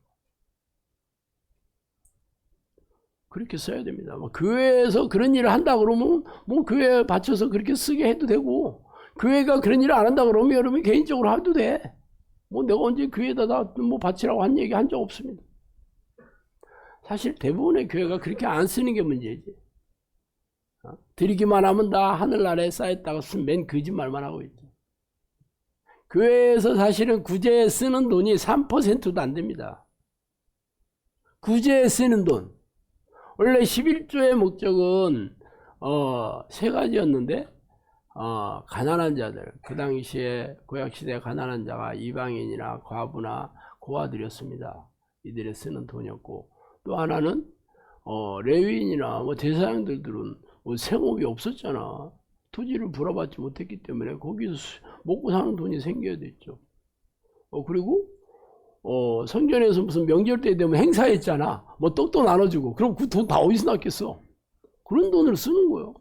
그렇게 써야 됩니다. 교회에서 그런 일을 한다 그러면 교회에 바쳐서 그렇게 쓰게 해도 되고, 교회가 그런 일을 안 한다 그러면 여러분이 개인적으로 해도 돼. 내가 언제 교회에다 바치라고 한 얘기 한 적 없습니다. 사실 대부분의 교회가 그렇게 안 쓰는 게 문제지. 드리기만 하면 다 하늘나라에 쌓였다가 맨 거짓말만 하고 있죠. 교회에서 사실은 구제에 쓰는 돈이 3%도 안 됩니다. 구제에 쓰는 돈. 원래 11조의 목적은 세 가지였는데, 가난한 자들, 그 당시에 구약시대 가난한 자가 이방인이나 과부나 고아들이었습니다. 이들에 쓰는 돈이었고, 또 하나는 레위인이나 제사장들은 생업이 없었잖아. 토지를 불어받지 못했기 때문에 거기서 먹고 사는 돈이 생겨야 됐죠. 그리고 성전에서 무슨 명절 때 되면 행사했잖아. 떡도 나눠주고. 그럼 그 돈 다 어디서 났겠어? 그런 돈을 쓰는 거예요.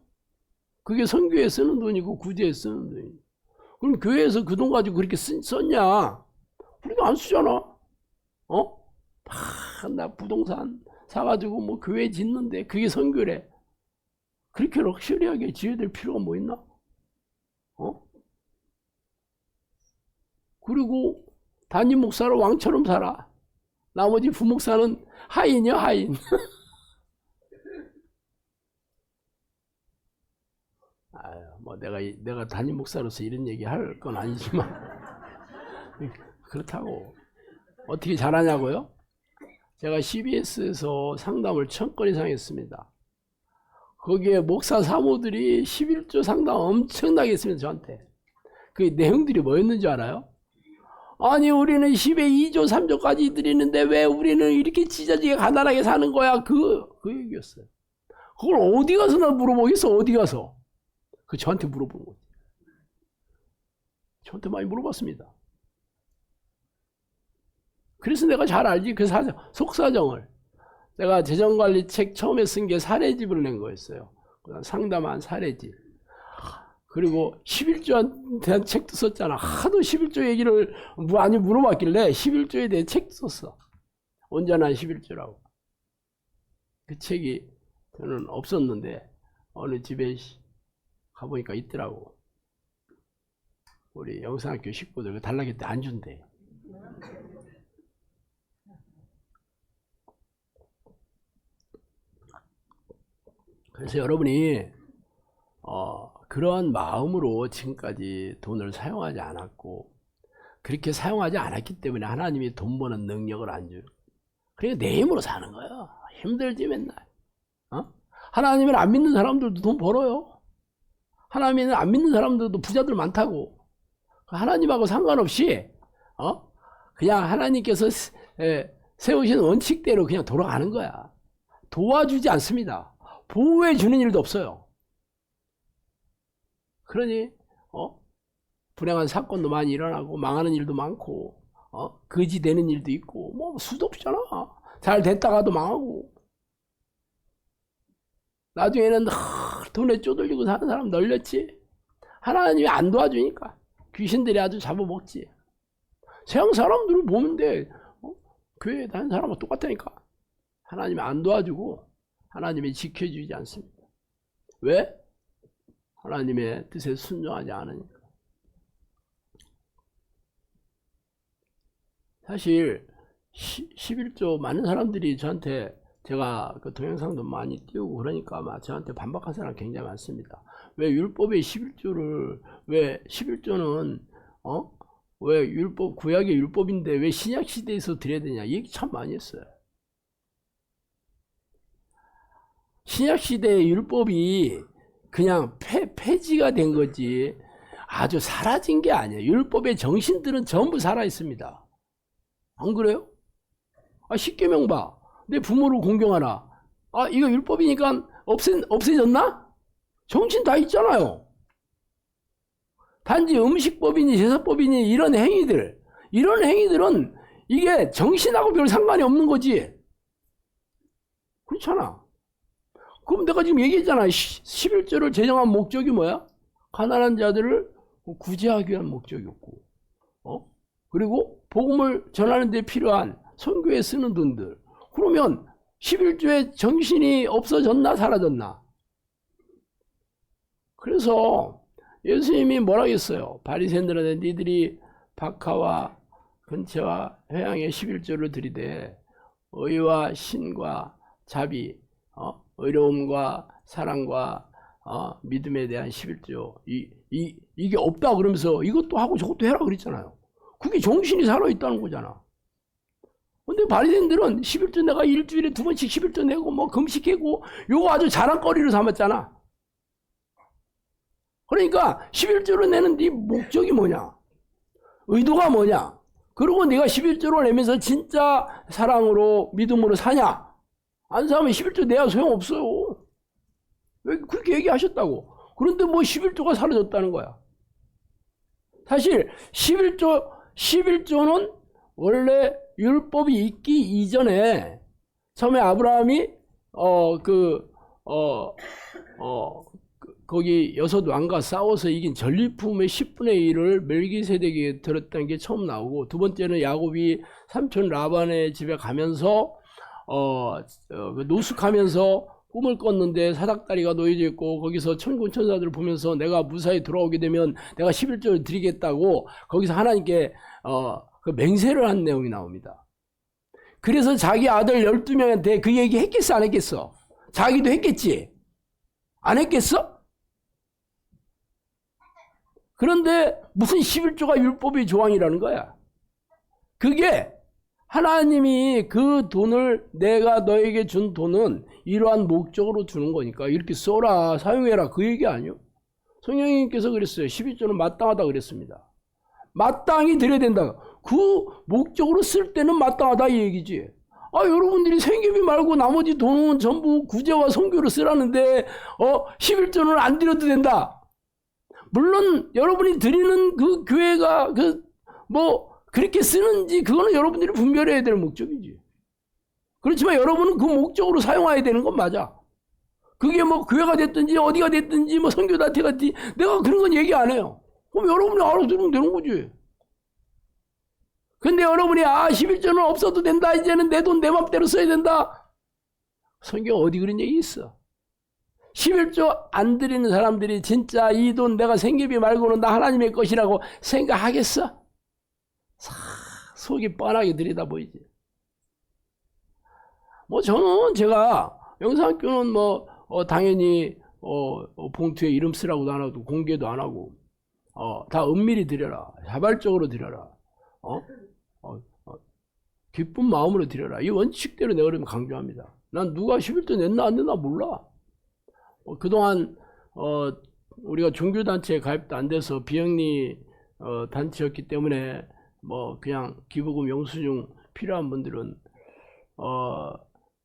그게 선교에 쓰는 돈이고 구제에 쓰는 돈이고. 그럼 교회에서 그 돈 가지고 그렇게 썼냐? 우리가 안 쓰잖아. 나 부동산 사가지고 교회 짓는데 그게 선교래. 그렇게 럭셔리하게 지어야 될 필요가 뭐 있나? 그리고 담임 목사로 왕처럼 살아. 나머지 부목사는 하인이야, 하인. 내가 담임 목사로서 이런 얘기 할 건 아니지만 그렇다고. 어떻게 잘하냐고요? 제가 CBS에서 상담을 1000건 이상 했습니다. 거기에 목사 사모들이 11조 상담 엄청나게 했습니다, 저한테. 그 내용들이 뭐였는지 알아요? 아니, 우리는 10에 2조, 3조까지 드리는데 왜 우리는 이렇게 찢어지게 가난하게 사는 거야? 그 얘기였어요. 그걸 어디 가서 나 물어보겠어, 어디 가서? 저한테 물어본 거지. 저한테 많이 물어봤습니다. 그래서 내가 잘 알지, 그 속사정을. 내가 재정관리 책 처음에 쓴 게 사례집을 낸 거였어요. 상담한 사례집. 그리고 11조에 대한 책도 썼잖아. 하도 11조 얘기를 많이 물어봤길래 11조에 대해 책도 썼어. 온전한 11조라고. 그 책이 저는 없었는데 어느 집에 가보니까 있더라고. 우리 영상학교 식구들 달라길 때 안 준대. 그래서 여러분이 그러한 마음으로 지금까지 돈을 사용하지 않았고, 그렇게 사용하지 않았기 때문에 하나님이 돈 버는 능력을 안 줘요. 그러니까 내 힘으로 사는 거예요. 힘들지 맨날. 하나님을 안 믿는 사람들도 돈 벌어요. 하나님을 안 믿는 사람들도 부자들 많다고. 하나님하고 상관없이 그냥 하나님께서 세우신 원칙대로 그냥 돌아가는 거야. 도와주지 않습니다. 보호해 주는 일도 없어요. 그러니 불행한 사건도 많이 일어나고 망하는 일도 많고 거지 되는 일도 있고 수도 없잖아. 잘 됐다가도 망하고. 나중에는 돈에 쪼들리고 사는 사람 널렸지. 하나님이 안 도와주니까 귀신들이 아주 잡아먹지. 세상 사람들을 보면 돼. 교회에 다니는 사람과 똑같다니까. 하나님이 안 도와주고 하나님이 지켜주지 않습니다. 왜? 하나님의 뜻에 순종하지 않으니까. 사실 11조 많은 사람들이 저한테, 제가 그 동영상도 많이 띄우고 그러니까 아마 저한테 반박한 사람 굉장히 많습니다. 왜 율법의 11조를, 왜 11조는 왜 율법, 구약의 율법인데 왜 신약 시대에서 드려야 되냐, 이 얘기 참 많이 했어요. 신약 시대의 율법이 그냥 폐지가 된 거지 아주 사라진 게 아니에요. 율법의 정신들은 전부 살아 있습니다. 안 그래요? 십계명 봐. 내 부모를 공경하라. 이거 율법이니까 없애졌나? 정신 다 있잖아요. 단지 음식법이니 제사법이니 이런 행위들은 이게 정신하고 별 상관이 없는 거지. 그렇잖아. 그럼 내가 지금 얘기했잖아. 11조를 제정한 목적이 뭐야? 가난한 자들을 구제하기 위한 목적이었고, 그리고 복음을 전하는 데 필요한 선교에 쓰는 돈들. 그러면 11조의 정신이 없어졌나 사라졌나? 그래서 예수님이 뭐라고 했어요? 바리새인들한테 니들이 박하와 근처와 회양에 11조를 드리되 의와 신과 자비, 의로움과 사랑과 믿음에 대한 11조 이게 없다 그러면서 이것도 하고 저것도 해라 그랬잖아요. 그게 정신이 살아있다는 거잖아. 근데 바리새인들은 11조 내가 일주일에 2번씩 11조 내고 뭐 금식하고 요거 아주 자랑거리로 삼았잖아. 그러니까 11조를 내는 네 목적이 뭐냐? 의도가 뭐냐? 그리고 네가 11조를 내면서 진짜 사랑으로 믿음으로 사냐? 안 사면 11조 내야 소용없어요. 왜 그렇게 얘기하셨다고. 그런데 뭐 11조가 사라졌다는 거야. 사실 11조는 원래 율법이 있기 이전에 처음에 아브라함이 거기 여섯 왕과 싸워서 이긴 전리품의 10분의 1을 멜기세덱에게 들었다는 게 처음 나오고, 두 번째는 야곱이 삼촌 라반의 집에 가면서 노숙하면서 꿈을 꿨는데 사닥다리가 놓여져 있고 거기서 천군 천사들을 보면서 내가 무사히 돌아오게 되면 내가 11조를 드리겠다고 거기서 하나님께 그 맹세를 한 내용이 나옵니다. 그래서 자기 아들 12명한테 그 얘기 했겠어 안 했겠어? 자기도 했겠지? 안 했겠어? 그런데 무슨 11조가 율법의 조항이라는 거야. 그게 하나님이 그 돈을, 내가 너에게 준 돈은 이러한 목적으로 주는 거니까 이렇게 써라, 사용해라, 그 얘기 아니요. 성령님께서 그랬어요. 11조는 마땅하다 그랬습니다. 마땅히 드려야 된다. 그 목적으로 쓸 때는 마땅하다 이 얘기지. 여러분들이 생계비 말고 나머지 돈은 전부 구제와 선교로 쓰라는데 11조는 안 드려도 된다. 물론 여러분이 드리는 그 교회가 그렇게 쓰는지 그거는 여러분들이 분별해야 될 목적이지. 그렇지만 여러분은 그 목적으로 사용해야 되는 건 맞아. 그게 뭐 교회가 됐든지 어디가 됐든지 뭐 선교단체가 됐든지 내가 그런 건 얘기 안 해요. 그럼 여러분이 알아서 들으면 되는 거지. 근데 여러분이 11조는 없어도 된다. 이제는 내 돈 내 맘대로 써야 된다. 성경 어디 그런 얘기 있어? 11조 안 드리는 사람들이 진짜 이 돈 내가 생계비 말고는 나 하나님의 것이라고 생각하겠어? 속이 뻔하게 들이다 보이지. 저는 제가 영상학교는 당연히 봉투에 이름 쓰라고도 안 하고 공개도 안 하고 다 은밀히 드려라. 자발적으로 드려라. 기쁜 마음으로 드려라. 이 원칙대로 내가 그러면 강조합니다. 난 누가 11조 냈나 안 냈나 몰라. 그동안 우리가 종교단체에 가입도 안 돼서 비영리 단체였기 때문에 그냥 기부금 영수증 필요한 분들은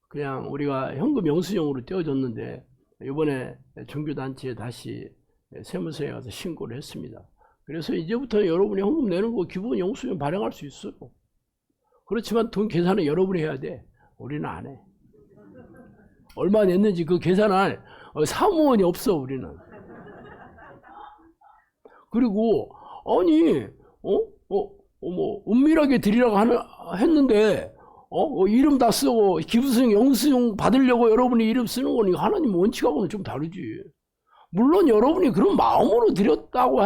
그냥 우리가 현금 영수증으로 떼어줬는데 이번에 종교단체에 다시 세무서에 가서 신고를 했습니다. 그래서 이제부터 여러분이 현금 내는 거 기부금 영수증 발행할 수 있어요. 그렇지만 돈 계산은 여러분이 해야 돼. 우리는 안 해. 얼마 냈는지 그 계산할 사무원이 없어 우리는. 그리고 은밀하게 드리라고 했는데 이름 다 쓰고 기부수용 영수증 받으려고 여러분이 이름 쓰는 거는 하나님 원칙하고는 좀 다르지. 물론 여러분이 그런 마음으로 드렸다고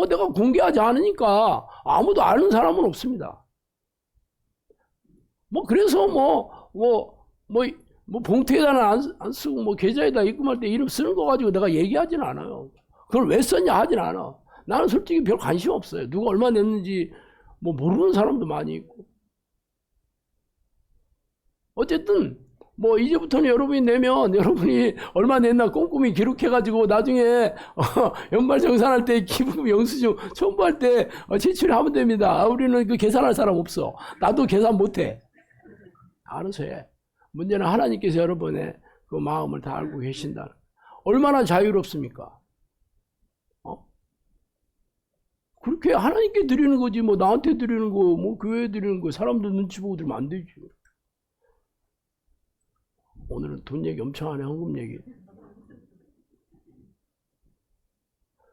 내가 공개하지 않으니까 아무도 아는 사람은 없습니다. 그래서 봉투에다는 안 쓰고 계좌에다 입금할 때 이름 쓰는 거 가지고 내가 얘기하진 않아요. 그걸 왜 썼냐 하진 않아. 나는 솔직히 별 관심 없어요. 누가 얼마 냈는지 모르는 사람도 많이 있고. 어쨌든 뭐 이제부터는 여러분이 내면 여러분이 얼마 냈나 꼼꼼히 기록해가지고 나중에 연말 정산할 때 기부금 영수증 첨부할 때 제출하면 됩니다. 우리는 그 계산할 사람 없어. 나도 계산 못해. 알아서 해. 문제는 하나님께서 여러분의 그 마음을 다 알고 계신다. 얼마나 자유롭습니까? 그렇게 하나님께 드리는 거지 뭐 나한테 드리는 거 뭐 교회에 드리는 거 사람들 눈치 보고 들으면 안 되지. 오늘은 돈 얘기 엄청 하네. 헌금 얘기.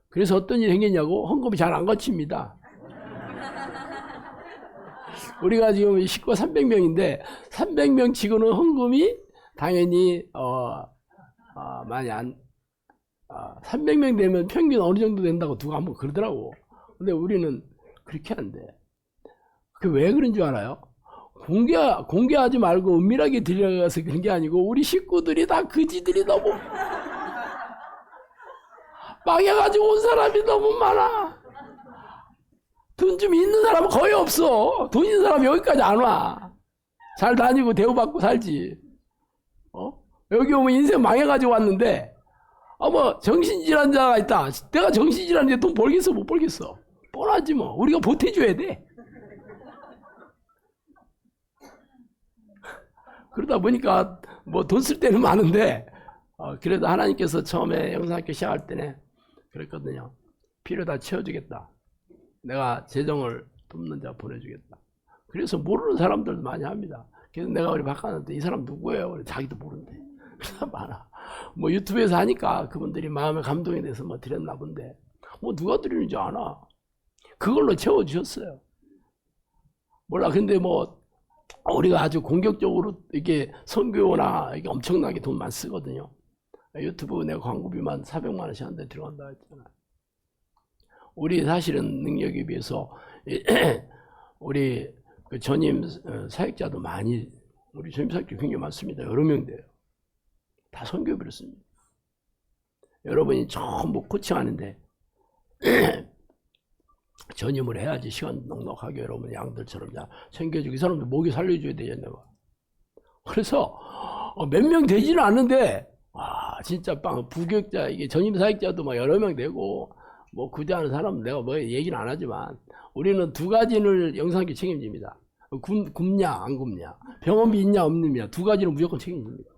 그래서 어떤 일이 생겼냐고? 헌금이 잘 안 걷힙니다. 우리가 지금 식구가 300명인데 300명 치고는 헌금이 당연히 많이 안 300명 되면 평균 어느 정도 된다고 누가 한번 그러더라고. 근데 우리는 그렇게 안 돼. 그 왜 그런 줄 알아요? 공개하지 말고 은밀하게 들여가서 그런 게 아니고 우리 식구들이 다 그지들이 너무 망해가지고 온 사람이 너무 많아. 돈 좀 있는 사람은 거의 없어. 돈 있는 사람은 여기까지 안 와. 잘 다니고 대우받고 살지. 여기 오면 인생 망해가지고 왔는데 뭐 정신질환자가 있다. 내가 정신질환인데 돈 벌겠어 못 벌겠어? 뻔하지 뭐. 우리가 보태줘야 돼. 그러다 보니까 뭐 돈 쓸 때는 많은데 그래도 하나님께서 처음에 영상학교 시작할 때는 그랬거든요. 필요 다 채워주겠다. 내가 재정을 돕는 자 보내주겠다. 그래서 모르는 사람들도 많이 합니다. 그래서 내가 우리 박하는데 이 사람 누구예요? 그래 자기도 모른대. 그래서 많아. 뭐 유튜브에서 하니까 그분들이 마음에 감동이 돼서 뭐 드렸나 본데 뭐 누가 드리는지 아나. 그걸로 채워주셨어요. 몰라. 근데 뭐 우리가 아주 공격적으로 이게 선교나 이게 엄청나게 돈 많이 쓰거든요. 유튜브 내가 광고비만 400만 원씩 한 대 들어간다 했잖아. 우리 사실은 능력에 비해서 우리 그 전임 사역자도 많이 우리 전임 사역자 굉장히 많습니다. 여러 명 돼요. 다 선교비를 씁니다. 여러분이 전부 코칭하는데 전임을 해야지 시간 넉넉하게 여러분 양들처럼 챙겨주고 이 사람들 목이 살려줘야 되겠네. 그래서 몇 명 되지는 않는데 진짜 부교육자 이게 전임 사역자도 막 여러 명 되고 뭐 굳이 하는 사람은 내가 뭐 얘기는 안 하지만 우리는 두 가지를 영상학교 책임집니다. 굶냐 안 굶냐 병원비 있냐 없느냐 두 가지는 무조건 책임집니다.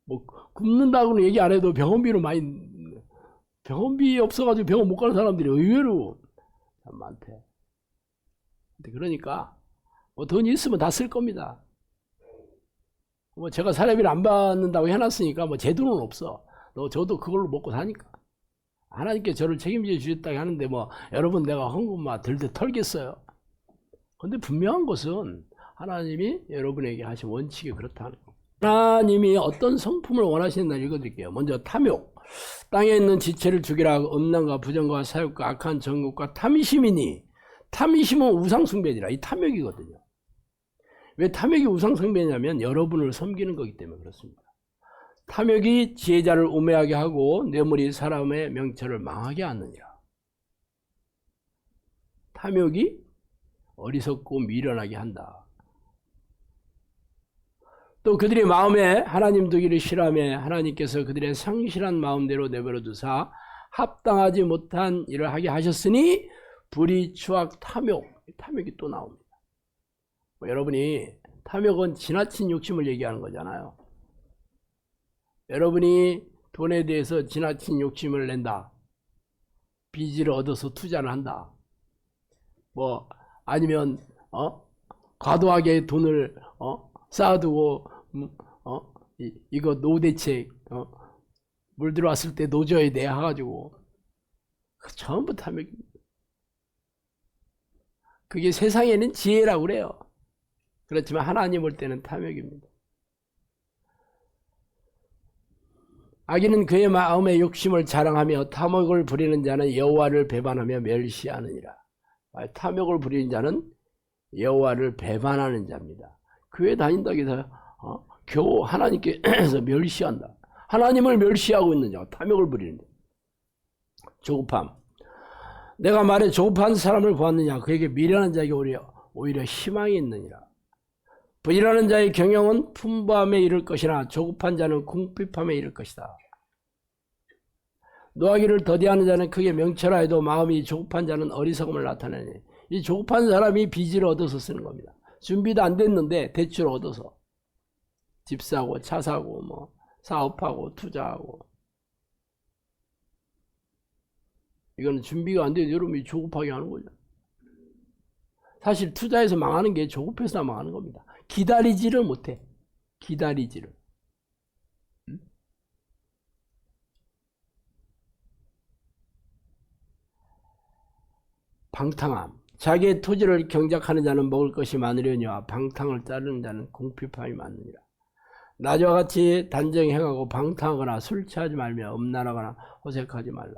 뭐 굶는다고는 얘기 안 해도 병원비로 많이 병원비 없어가지고 병원 못 가는 사람들이 의외로 참 많대. 그러니까 뭐 돈이 있으면 다 쓸 겁니다. 뭐 제가 사례비를 안 받는다고 해놨으니까 뭐 제 돈은 없어. 저도 그걸로 먹고 사니까. 하나님께 저를 책임져 주셨다고 하는데 뭐 여러분 내가 헌금만 들들 털겠어요. 근데 분명한 것은 하나님이 여러분에게 하신 원칙이 그렇다는 거. 하나님이 어떤 성품을 원하시는가 읽어드릴게요. 먼저 탐욕. 땅에 있는 지체를 죽이라. 음란과 부정과 사욕과 악한 정욕과 탐심이니. 탐심은 우상숭배니라. 이 탐욕이거든요. 왜 탐욕이 우상숭배냐면 여러분을 섬기는 거기 때문에 그렇습니다. 탐욕이 지혜자를 우매하게 하고 뇌물이 사람의 명철을 망하게 하느니라. 탐욕이 어리석고 미련하게 한다. 또 그들의 마음에 하나님 두기를 싫어하며 하나님께서 그들의 상실한 마음대로 내버려 두사 합당하지 못한 일을 하게 하셨으니 불의, 추악, 탐욕이 또 나옵니다. 여러분이 탐욕은 지나친 욕심을 얘기하는 거잖아요. 여러분이 돈에 대해서 지나친 욕심을 낸다. 빚을 얻어서 투자를 한다. 뭐 아니면 과도하게 돈을 쌓아두고 이거 노대책 물 들어왔을 때 노줘야 돼 해가지고 전부 탐욕입니다. 그게 세상에는 지혜라고 그래요. 그렇지만 하나님 볼 때는 탐욕입니다. 악인은 그의 마음의 욕심을 자랑하며 탐욕을 부리는 자는 여호와를 배반하며 멸시하느니라. 탐욕을 부리는 자는 여호와를 배반하는 자입니다. 교회 다닌다고 해서 겨우 하나님께서 멸시한다. 하나님을 멸시하고 있는 자, 탐욕을 부리는 자. 조급함. 내가 말해 조급한 사람을 보았느냐. 그에게 미련한 자에게 오히려 희망이 있느니라. 부지런한 자의 경영은 풍부함에 이를 것이나 조급한 자는 궁핍함에 이를 것이다. 노하기를 더디하는 자는 크게 명철하여도 마음이 조급한 자는 어리석음을 나타내니 이 조급한 사람이 빚을 얻어서 쓰는 겁니다. 준비도 안 됐는데 대출 얻어서 집 사고 차 사고 뭐 사업하고 투자하고 이거는 준비가 안 돼도 여러분이 조급하게 하는 거죠. 사실 투자해서 망하는 게 조급해서 망하는 겁니다. 기다리지를 못해. 기다리지를. 방탕함. 자기의 토지를 경작하는 자는 먹을 것이 많으려니와 방탕을 따르는 자는 궁핍함이 많으니라. 나저와 같이 단정행하고 방탕하거나 술 취하지 말며 음란하거나 호색하지 말라.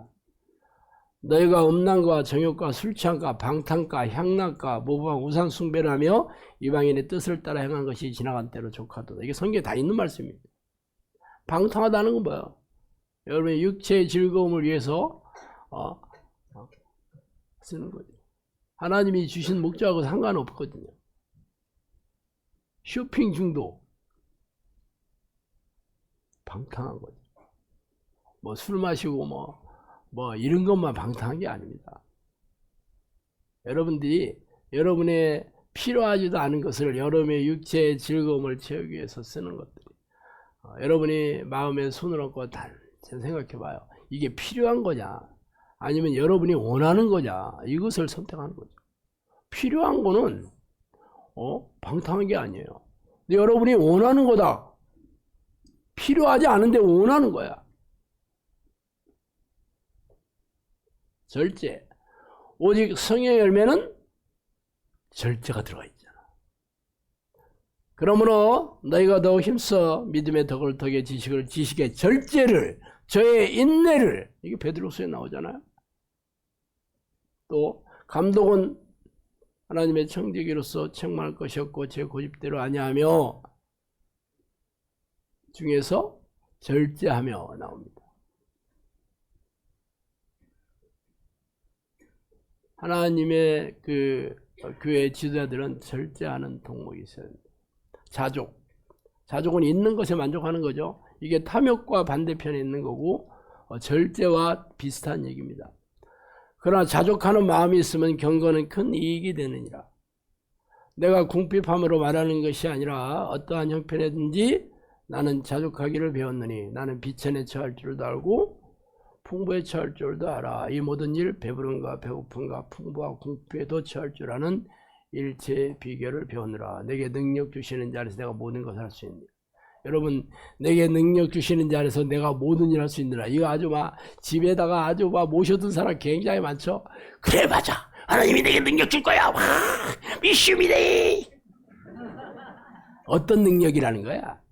너희가 음란과 정욕과 술 취함과 방탕과 향락과 모방 우상 숭배를 하며 이방인의 뜻을 따라 행한 것이 지나간 때로 족하도다. 이게 성경에 다 있는 말씀입니다. 방탕하다는 건 뭐야? 여러분의 육체의 즐거움을 위해서 쓰는 거죠. 하나님이 주신 목적하고 상관없거든요. 쇼핑 중독. 방탕한 거죠. 뭐 술 마시고 뭐 이런 것만 방탕한 게 아닙니다. 여러분들이 여러분의 필요하지도 않은 것을 여러분의 육체의 즐거움을 채우기 위해서 쓰는 것들이 여러분이 마음에 손을 얹고 생각해 봐요. 이게 필요한 거냐 아니면 여러분이 원하는 거냐 이것을 선택하는 거죠. 필요한 거는 방탕한 게 아니에요. 근데 여러분이 원하는 거다. 필요하지 않은데 원하는 거야. 절제. 오직 성령의 열매는 절제가 들어가 있잖아. 그러므로 너희가 더욱 힘써 믿음의 덕을 덕의 지식을 지식의 절제를 저의 인내를 이게 베드로서에 나오잖아요. 또 감독은 하나님의 청지기로서 책망할 것이 없고 제 고집대로 아니하며 중에서 절제하며 나옵니다. 하나님의 그 교회 지도자들은 절제하는 동목이 있어요. 자족은 있는 것에 만족하는 거죠. 이게 탐욕과 반대편에 있는 거고 절제와 비슷한 얘기입니다. 그러나 자족하는 마음이 있으면 경건은 큰 이익이 되느니라. 내가 궁핍함으로 말하는 것이 아니라 어떠한 형편이든지 나는 자족하기를 배웠느니 나는 비천에 처할 줄도 알고 풍부에 처할 줄도 알아. 이 모든 일 배부름과 배고픔과 풍부와 궁핍에도 처할 줄 아는 일체의 비결을 배우느라. 내게 능력 주시는 자 안에서 내가 모든 것을 할 수 있느니라. 여러분 내게 능력 주시는 자 안에서 내가 모든 일 할 수 있느라. 이거 아주 막 집에다가 아주 막 모셔둔 사람 굉장히 많죠. 그래 맞아. 하나님이 내게 능력 줄 거야. 와 믿습니다. 어떤 능력이라는 거야?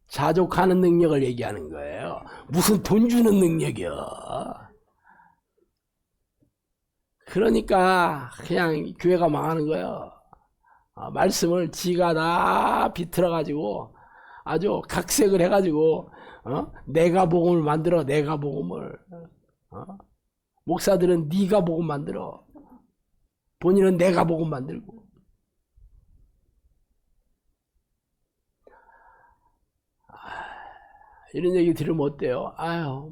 자족하는 능력을 얘기하는 거예요. 무슨 돈 주는 능력이요. 그러니까 그냥 교회가 망하는 거예요. 말씀을 지가 다 비틀어가지고 아주 각색을 해가지고 내가 복음을 만들어. 내가 복음을 목사들은 네가 복음 만들어. 본인은 내가 복음 만들고. 이런 얘기 들으면 어때요? 아유,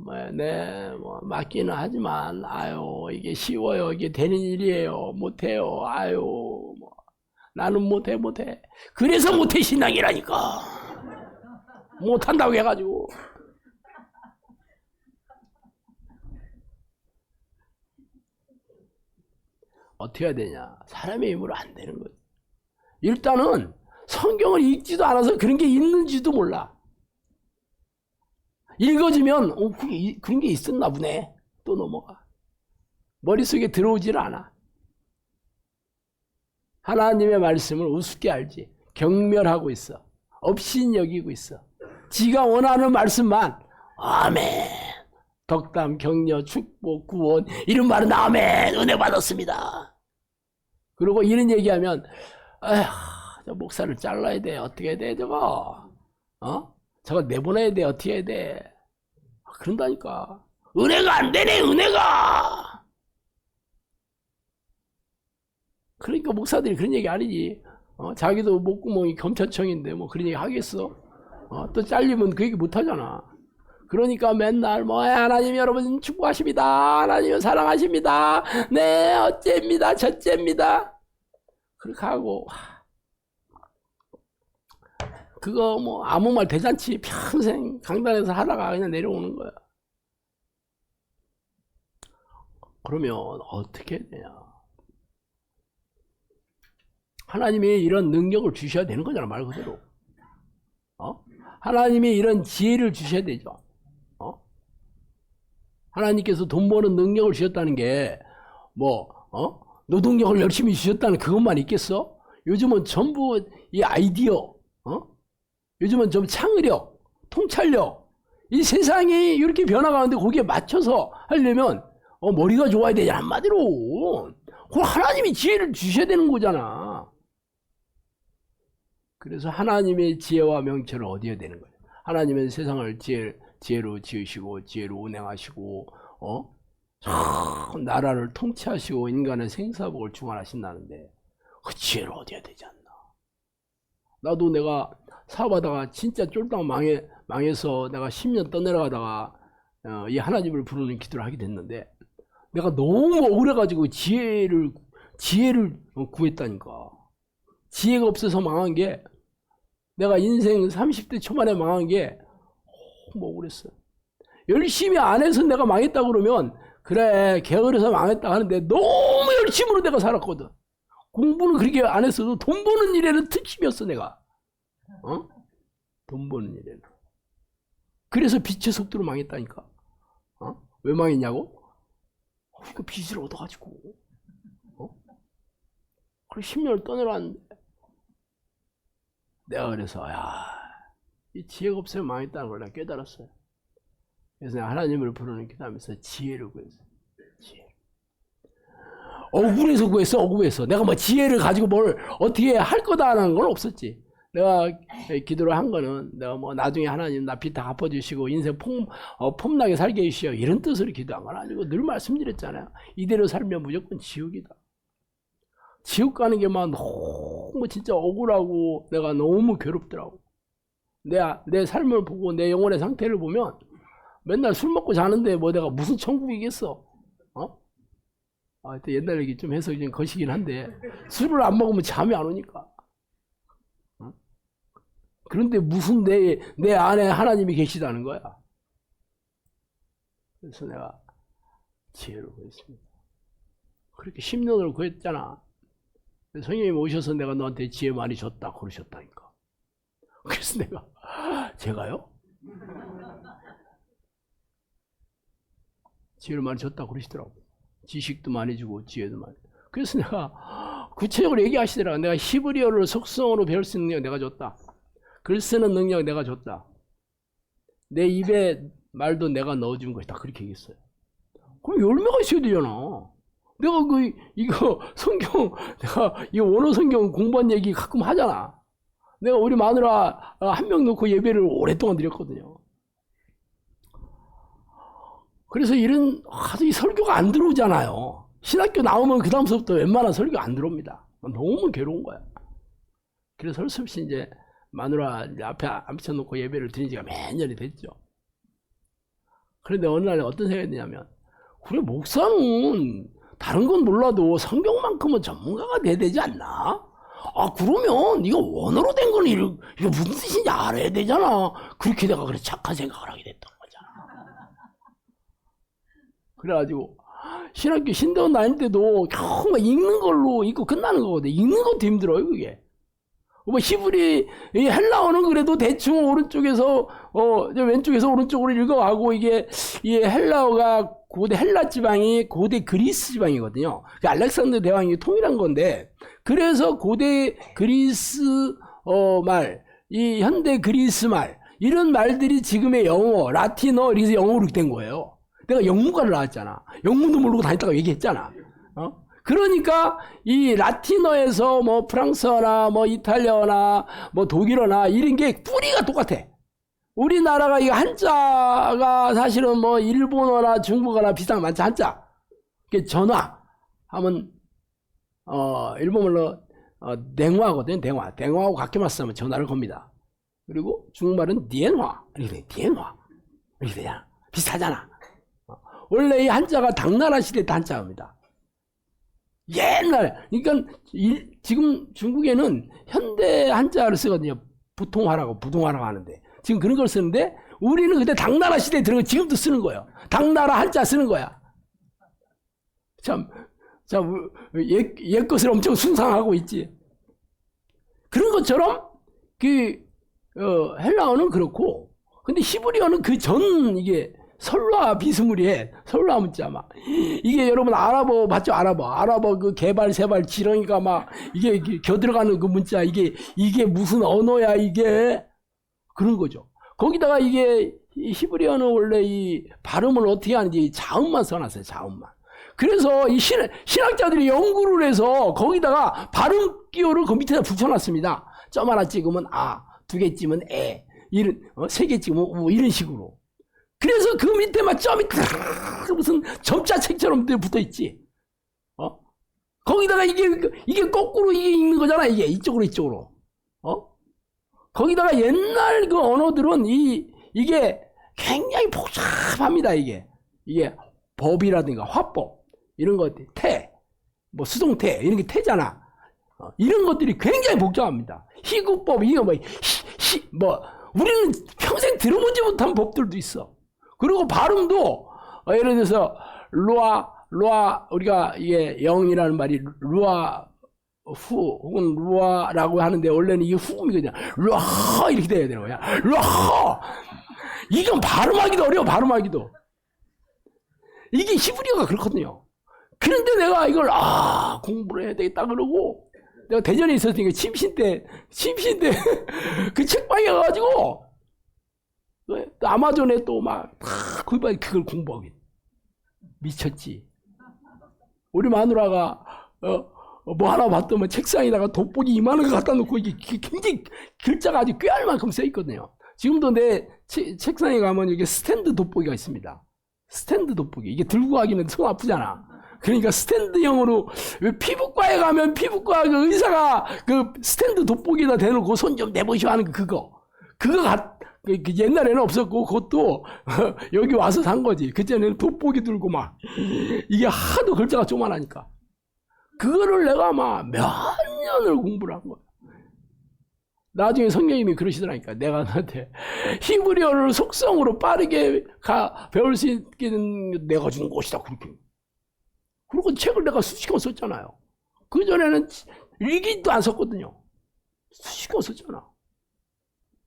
맞기는 하지만, 아유, 이게 쉬워요. 이게 되는 일이에요. 못해요. 아유, 나는 못해. 그래서 못해 신앙이라니까. 못한다고 해가지고. 어떻게 해야 되냐? 사람의 힘으로 안 되는 거지. 일단은 성경을 읽지도 않아서 그런 게 있는지도 몰라. 읽어지면 그런 게 있었나 보네. 또 넘어가. 머릿속에 들어오질 않아. 하나님의 말씀을 우습게 알지. 경멸하고 있어. 업신여기고 있어. 지가 원하는 말씀만 아멘, 덕담, 격려, 축복, 구원 이런 말은 아멘, 은혜 받았습니다. 그리고 이런 얘기하면 아휴, 저 목사를 잘라야 돼. 어떻게 해야 돼 저거? 저거 내보내야 돼. 어떻게 해야 돼? 그런다니까. 은혜가 안 되네. 은혜가. 그러니까 목사들이 그런 얘기 아니지. 자기도 목구멍이 검찰청인데 뭐 그런 얘기 하겠어? 또 잘리면 그 얘기 못 하잖아. 그러니까 맨날 뭐 하나님 여러분 축복하십니다. 하나님 사랑하십니다. 네 어째입니다. 저째입니다. 그렇게 하고 그거 뭐 아무 말 대잔치 평생 강단에서 하다가 그냥 내려오는 거야. 그러면 어떻게 해야 되냐? 하나님이 이런 능력을 주셔야 되는 거잖아, 말 그대로. 하나님이 이런 지혜를 주셔야 되죠. 하나님께서 돈 버는 능력을 주셨다는 게 노동력을 열심히 주셨다는 그것만 있겠어? 요즘은 전부 이 아이디어, 요즘은 좀 창의력, 통찰력, 이 세상이 이렇게 변화가는데 거기에 맞춰서 하려면 머리가 좋아야 되잖아, 한마디로. 그걸 하나님이 지혜를 주셔야 되는 거잖아. 그래서 하나님의 지혜와 명철을 얻어야 되는 거예요. 하나님은 세상을 지혜로 지으시고 지혜로 운행하시고 나라를 통치하시고 인간의 생사복을 주관하신다는데 그 지혜를 얻어야 되지 않나. 나도 내가 사업하다가 진짜 쫄딱 망해서 내가 10년 떠내려가다가 이 하나님을 부르는 기도를 하게 됐는데 내가 너무 억울해가지고 지혜를 구했다니까. 지혜가 없어서 망한 게 내가 인생 30대 초반에 망한 게 너무 억울했어요. 열심히 안 해서 내가 망했다 그러면 그래 게으르서 망했다 하는데 너무 열심으로 내가 살았거든. 공부는 그렇게 안 했어도 돈 버는 일에는 특심이었어 내가. 돈 버는 일에는. 그래서 빛의 속도로 망했다니까. 왜 망했냐고? 그 빚을 얻어가지고. 그래 10년을 떠내려왔는데 내가 그래서 이 지혜가 없으면 망했다는 걸 내가 깨달았어요. 그래서 내가 하나님을 부르는 기도하면서 지혜를 구했어요. 지혜. 억울해서 구했어. 억울해서. 내가 뭐 지혜를 가지고 뭘 어떻게 할 거다라는 건 없었지. 내가 기도를 한 거는 내가 뭐 나중에 하나님 나 빚 다 갚아주시고 인생 폼나게 살게 해주시오 이런 뜻으로 기도한 건 아니고 늘 말씀드렸잖아요. 이대로 살면 무조건 지옥이다. 지옥 가는 게 막 너무 진짜 억울하고 내가 너무 괴롭더라고. 내 삶을 보고 내 영혼의 상태를 보면 맨날 술 먹고 자는데 뭐 내가 무슨 천국이겠어? 또 옛날 얘기 좀 해서 그냥 거시긴 한데 술을 안 먹으면 잠이 안 오니까. 그런데 무슨 내 안에 하나님이 계시다는 거야. 그래서 내가 지혜를 구했습니다. 그렇게 10년을 구했잖아. 성령님 오셔서 내가 너한테 지혜 많이 줬다 그러셨다니까. 그래서 내가 제가요? 지혜를 많이 줬다 그러시더라고. 지식도 많이 주고 지혜도 많이. 그래서 내가 구체적으로 얘기하시더라고. 내가 히브리어를 속성으로 배울 수 있는 능력 내가 줬다. 글 쓰는 능력 내가 줬다. 내 입에 말도 내가 넣어준 것이다. 그렇게 얘기했어요. 그럼 열매가 있어야 되잖아. 내가 이거 성경, 내가 이 원어 성경 공부한 얘기 가끔 하잖아. 내가 우리 마누라 한 명 놓고 예배를 오랫동안 드렸거든요. 그래서 이런, 이 설교가 안 들어오잖아요. 신학교 나오면 그다음서부터 웬만한 설교 안 들어옵니다. 너무 괴로운 거야. 그래서 설 수 없이 이제 마누라 앞에 앉혀놓고 예배를 드린 지가 몇 년이 됐죠. 그런데 어느 날 어떤 생각이 드냐면, 그래, 목사는 다른 건 몰라도 성경만큼은 전문가가 돼야 되지 않나? 그러면 이거 원어로 된 거는 이거 무슨 뜻인지 알아야 되잖아. 그렇게 내가 그래 착한 생각을 하게 됐던 거잖아. 그래가지고 신학교 신대원 다닐 때도 겨우 읽는 걸로 읽고 끝나는 거거든. 읽는 것도 힘들어요, 그게. 뭐 히브리 헬라어는 그래도 대충 오른쪽에서 왼쪽에서 오른쪽으로 읽어가고 이게 이 헬라어가 고대 헬라 지방이 고대 그리스 지방이거든요. 알렉산더 대왕이 통일한 건데 그래서 고대 그리스 말, 이 현대 그리스 말 이런 말들이 지금의 영어, 라틴어 이렇게 영어로 된 거예요. 내가 영문과를 나왔잖아. 영문도 모르고 다녔다고 얘기했잖아. 그러니까 이 라틴어에서 뭐 프랑스어나 뭐 이탈리아어나 뭐 독일어나 이런 게 뿌리가 똑같아. 우리나라가 이 한자가 사실은 뭐 일본어나 중국어나 비슷한 많지 한자. 전화 하면 일본말로 댕화거든요. 댕화하고 같게만 쓰면 전화를 겁니다. 그리고 중국말은 디엔화 이렇게 돼. 디엔화 이렇게 되잖아. 비슷하잖아. 원래 이 한자가 당나라 시대 때 한자입니다. 옛날 그러니까 지금 중국에는 현대 한자를 쓰거든요. 부통화라고 부동화라고 하는데 지금 그런 걸 쓰는데 우리는 그때 당나라 시대에 들어가 지금도 쓰는 거예요. 당나라 한자 쓰는 거야. 참 옛 것을 엄청 숭상하고 있지. 그런 것처럼 헬라어는 그렇고, 근데 히브리어는 그 전 이게 설화 비스무리해. 설화 문자 막 이게 여러분 아랍어 봤죠? 아랍어 그 개발 세발 지렁이가 막 이게 겨들어가는 그 문자 이게 무슨 언어야 이게 그런 거죠. 거기다가 이게 히브리어는 원래 이 발음을 어떻게 하는지 자음만 써놨어요. 자음만. 그래서 이 신학자들이 연구를 해서 거기다가 발음 기호를 그 밑에다 붙여놨습니다. 점 하나 찍으면 아, 두 개 찍으면 에, 이런 세 개 찍으면 우 이런 식으로. 그래서 그 밑에만 점이 무슨 점자책처럼 붙어 있지. 거기다가 이게 거꾸로 이게 읽는 거잖아. 이게 이쪽으로. 거기다가 옛날 그 언어들은 이게 굉장히 복잡합니다. 이게 법이라든가 화법 이런 것들 뭐 수동태 이런 게 태잖아. 이런 것들이 굉장히 복잡합니다. 희구법 이게 뭐 우리는 평생 들어보지 못한 법들도 있어. 그리고 발음도 예를 들어서 루아 우리가 이게 영이라는 말이 루아 후 혹은 루아라고 하는데 원래는 이게 후음이거든요. 루아 이렇게 돼야 되는 거야. 루아 이건 발음하기도 어려워. 발음하기도 이게 히브리어가 그렇거든요. 그런데 내가 이걸 공부를 해야 되겠다 그러고 내가 대전에 있었으니까 침신 때 그 책방에 가가지고 또 아마존에 또 막 그걸 공부하기 미쳤지. 우리 마누라가 뭐 하나 봤더니 책상에다가 돋보기 이만한 거 갖다 놓고 이게 굉장히 글자가 아주 꾀할 만큼 써 있거든요. 지금도 내 책상에 가면 이게 스탠드 돋보기가 있습니다. 스탠드 돋보기. 이게 들고 가기는 손 아프잖아. 그러니까 스탠드형으로 피부과에 가면 피부과 그 의사가 그 스탠드 돋보기에다 대놓고 손 좀 내보시오 하는 그거 옛날에는 없었고 그것도 여기 와서 산 거지. 그전에는 돋보기 들고 막 이게 하도 글자가 조만하니까 그거를 내가 막 몇 년을 공부를 한 거야. 나중에 성령님이 그러시더라니까. 내가 너한테 히브리어를 속성으로 빠르게 배울 수 있는 내가 준 곳이다. 그렇게. 그리고 책을 내가 수십 권 썼잖아요. 그전에는 일기도 안 썼거든요. 수십 권 썼잖아.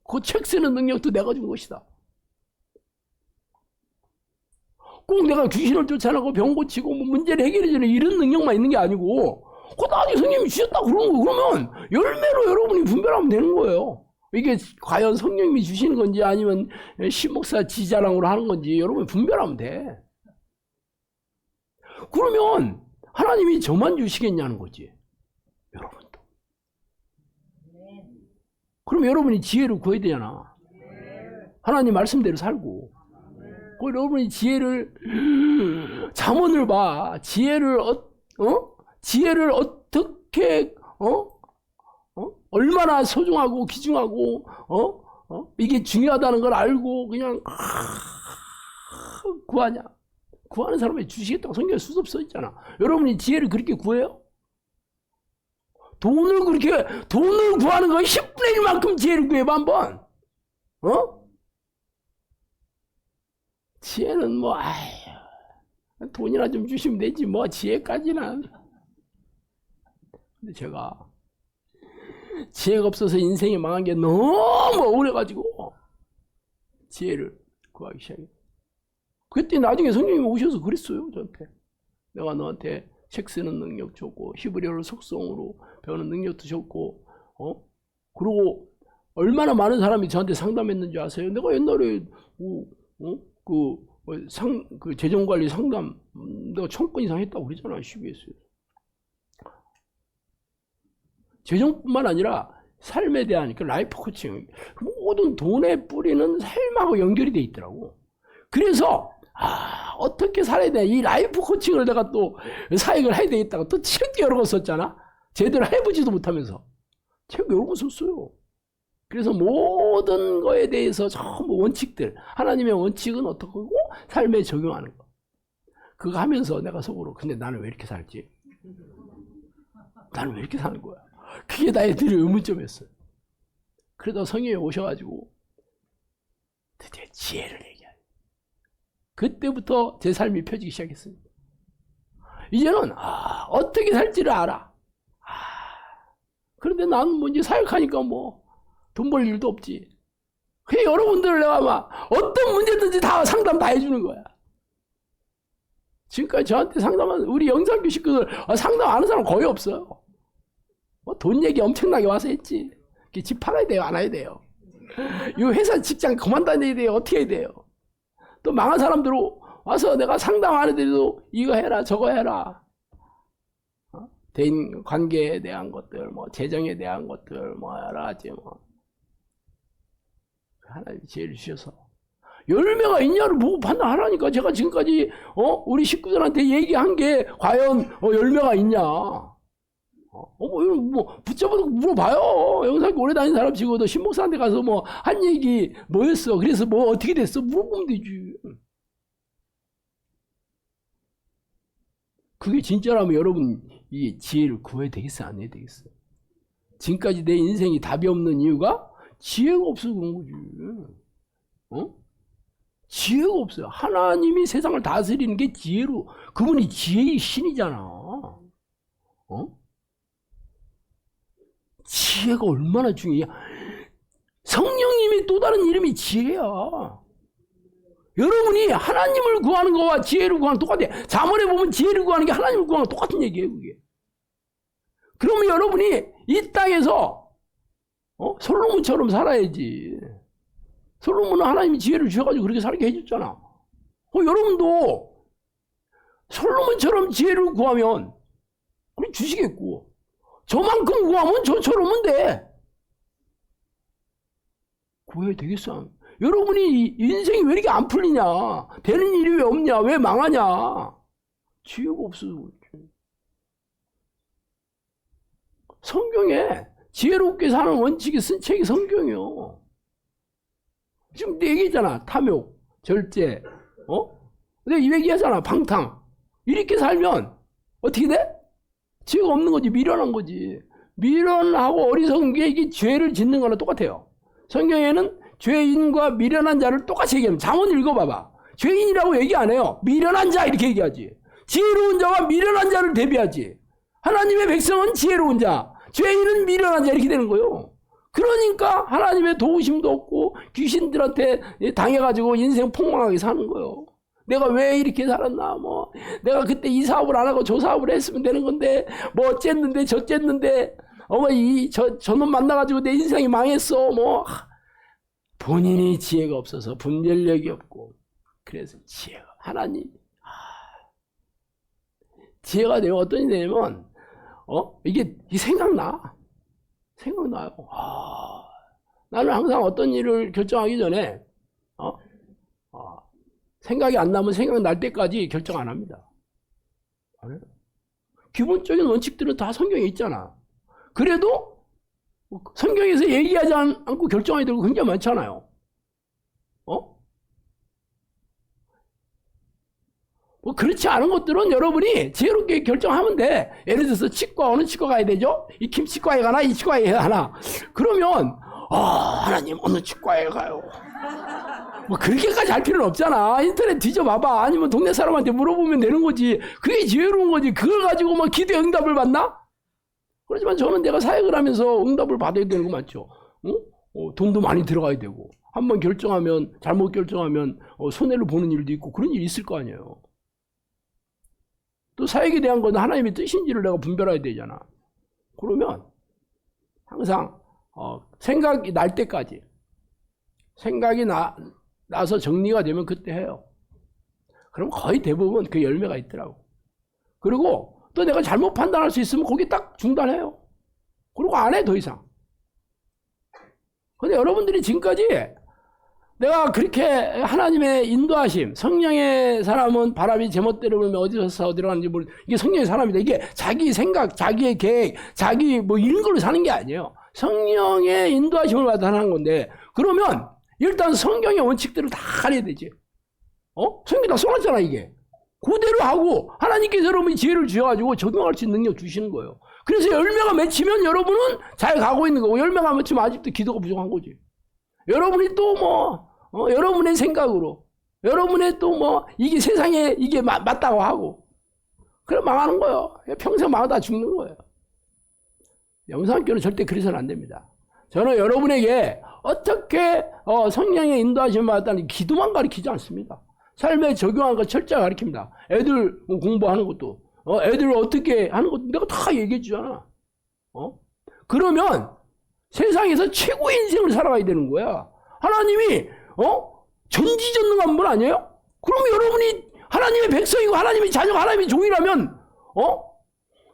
그 책 쓰는 능력도 내가 준 것이다. 꼭 내가 귀신을 쫓아나고 병 고치고 뭐 문제를 해결해주는 이런 능력만 있는 게 아니고 그거 나중에 성령님이 주셨다 그러면 열매로 여러분이 분별하면 되는 거예요. 이게 과연 성령님이 주시는 건지 아니면 신목사 지자랑으로 하는 건지 여러분이 분별하면 돼. 그러면 하나님이 저만 주시겠냐는 거지. 여러분도. 그럼 여러분이 지혜를 구해야 되잖아. 하나님 말씀대로 살고. 그 여러분이 지혜를 잠언을 봐. 지혜를 어떻게 얼마나 소중하고 귀중하고 이게 중요하다는 걸 알고 그냥 구하냐. 구하는 사람에게 주시겠다고 성경에 수없이 써 있잖아. 여러분이 지혜를 그렇게 구해요? 돈을 구하는 거 10분의 1만큼 지혜를 구해봐 한번. 지혜는 뭐 돈이나 좀 주시면 되지 뭐 지혜까지는. 근데 제가 지혜가 없어서 인생이 망한 게 너무 억울해가지고 지혜를 구하기 시작했어요. 그때 나중에 성령님이 오셔서 그랬어요. 저한테. 내가 너한테 책 쓰는 능력 줬고 히브리어를 속성으로 배우는 능력도 줬고 그리고 얼마나 많은 사람이 저한테 상담했는지 아세요? 내가 옛날에 그 재정관리 상담 내가 1000건 이상 했다고 그랬잖아. CBS에서. 재정뿐만 아니라 삶에 대한 그 라이프 코칭 모든 돈의 뿌리는 삶하고 연결이 돼 있더라고. 그래서 어떻게 살아야 돼? 이 라이프 코칭을 내가 또 사역을 해야 되겠다고 또 책도 여러 권 썼잖아. 제대로 해보지도 못하면서 책 여러 권 썼어요. 그래서 모든 거에 대해서 전부 원칙들, 하나님의 원칙은 어떻고 삶에 적용하는 거. 그거 하면서 내가 속으로 근데 나는 왜 이렇게 살지? 나는 왜 이렇게 사는 거야? 그게 나의 늘 의문점이었어요. 그러다 성령이 오셔가지고 드디어 지혜를 얘기하요. 그때부터 제 삶이 펴지기 시작했습니다. 이제는 어떻게 살지를 알아. 그런데 나는 뭐 이제 사역하니까 뭐 돈 벌 일도 없지. 그냥 여러분들을 내가 막 어떤 문제든지 다 상담 다 해주는 거야. 지금까지 저한테 상담한 우리 영상교 식구들 상담 안 하는 사람 거의 없어요. 돈 얘기 엄청나게 와서 했지. 집 팔아야 돼요, 안 해야 돼요? 이 회사 직장 그만 다녀야 돼요, 어떻게 해야 돼요? 또 망한 사람들 와서 내가 상담 안 해도 이거 해라, 저거 해라. 대인 관계에 대한 것들, 뭐 재정에 대한 것들, 뭐 여러 가지 뭐 하나님 지혜를 주셔서 열매가 있냐를 보고 판단하라니까. 제가 지금까지 우리 식구들한테 얘기한 게 과연 열매가 있냐? 뭐 붙잡아서 물어봐요. 영상교 오래 다닌 사람 치고도 신목사한테 가서 뭐 한 얘기 뭐였어? 그래서 뭐 어떻게 됐어? 물어보면 되지. 그게 진짜라면 여러분 이 지혜를 구해야 되겠어, 안 해야 되겠어? 지금까지 내 인생이 답이 없는 이유가 지혜가 없어서 그런 거지. 지혜가 없어요. 하나님이 세상을 다스리는 게 지혜로, 그분이 지혜의 신이잖아. 지혜가 얼마나 중요해. 성령님의 또 다른 이름이 지혜야. 여러분이 하나님을 구하는 거와 지혜를 구하는 거 똑같아. 잠언에 보면 지혜를 구하는 게 하나님을 구하는 거 똑같은 얘기예요, 그게. 그러면 여러분이 이 땅에서 솔로몬처럼 살아야지. 솔로몬은 하나님이 지혜를 주셔가지고 그렇게 살게 해줬잖아. 여러분도 솔로몬처럼 지혜를 구하면 우리 주시겠고, 저만큼 구하면 저처럼은 돼. 구해야 되겠어. 여러분이 인생이 왜 이렇게 안 풀리냐? 되는 일이 왜 없냐? 왜 망하냐? 지혜가 없어서 그렇지. 성경에 지혜롭게 사는 원칙이 쓴 책이 성경이요. 지금 내 얘기했잖아. 탐욕, 절제, 내가 이 얘기하잖아. 방탕. 이렇게 살면 어떻게 돼? 지혜가 없는 거지. 미련한 거지. 미련하고 어리석은 게 이게 죄를 짓는 거랑 똑같아요. 성경에는 죄인과 미련한 자를 똑같이 얘기합니다. 잠언 읽어봐봐. 죄인이라고 얘기 안 해요. 미련한 자 이렇게 얘기하지. 지혜로운 자와 미련한 자를 대비하지. 하나님의 백성은 지혜로운 자, 죄인은 미련한 자 이렇게 되는 거예요. 그러니까 하나님의 도우심도 없고 귀신들한테 당해가지고 인생 폭망하게 사는 거예요. 내가 왜 이렇게 살았나, 뭐 내가 그때 이 사업을 안 하고 저 사업을 했으면 되는 건데, 뭐 어쨌는데 저쨌는데, 저놈 만나가지고 내 인생이 망했어. 뭐 본인이 지혜가 없어서 분별력이 없고, 그래서 지혜가 하나님 지혜가 되면 어떤 일이 되냐면 이게 생각나요. 나는 항상 어떤 일을 결정하기 전에 생각이 안 나면 생각날 때까지 결정 안 합니다. 기본적인 원칙들은 다 성경에 있잖아. 그래도 성경에서 얘기하지 않고 결정하게 되고 굉장히 많잖아요. 뭐 그렇지 않은 것들은 여러분이 지혜롭게 결정하면 돼. 예를 들어서 치과, 어느 치과 가야 되죠? 이 김치과에 가나 이 치과에 가나. 그러면 하나님 어느 치과에 가요? 뭐 그렇게까지 할 필요는 없잖아. 인터넷 뒤져봐봐. 아니면 동네 사람한테 물어보면 되는 거지. 그게 지혜로운 거지. 그걸 가지고 막 기도에 응답을 받나? 그렇지만 저는 내가 사역을 하면서 응답을 받아야 되는 거 맞죠? 돈도 많이 들어가야 되고, 한번 결정하면, 잘못 결정하면 손해를 보는 일도 있고, 그런 일이 있을 거 아니에요. 또 사역에 대한 건 하나님의 뜻인지를 내가 분별해야 되잖아. 그러면 항상 생각이 날 때까지, 생각이 나서 정리가 되면 그때 해요. 그럼 거의 대부분 그 열매가 있더라고. 그리고 또 내가 잘못 판단할 수 있으면 거기 딱 중단해요. 그리고 안 해, 더 이상. 근데 여러분들이 지금까지 내가 그렇게 하나님의 인도하심, 성령의 사람은 바람이 제멋대로 불면 어디서 어디로 가는지 모르. 이게 성령의 사람이다. 이게 자기 생각, 자기의 계획, 자기 뭐 이런 걸로 사는 게 아니에요. 성령의 인도하심을 받아 하는 건데, 그러면 일단 성경의 원칙들을 다 알아야 되지. 성경이 다 써놨잖아, 이게. 그대로 하고 하나님께서 여러분이 지혜를 주셔가지고 적용할 수 있는 능력 주시는 거예요. 그래서 열매가 맺히면 여러분은 잘 가고 있는 거고, 열매가 안 맺히면 아직도 기도가 부족한 거지. 여러분이 또 여러분의 생각으로, 여러분의 또 이게 세상에 이게 맞다고 하고, 그래 망하는 거예요. 평생 망하다 죽는 거예요. 영상학교는 절대 그래서는 안 됩니다. 저는 여러분에게 어떻게 성령의 인도하심을 받았다는 기도만 가르치지 않습니다. 삶에 적용하는 거 철저히 가르칩니다. 애들 공부하는 것도, 애들 어떻게 하는 것도 내가 다 얘기해 주잖아. 그러면 세상에서 최고의 인생을 살아가야 되는 거야. 하나님이 전지전능한 분 아니에요? 그럼 여러분이 하나님의 백성이고 하나님의 자녀가 하나님의 종이라면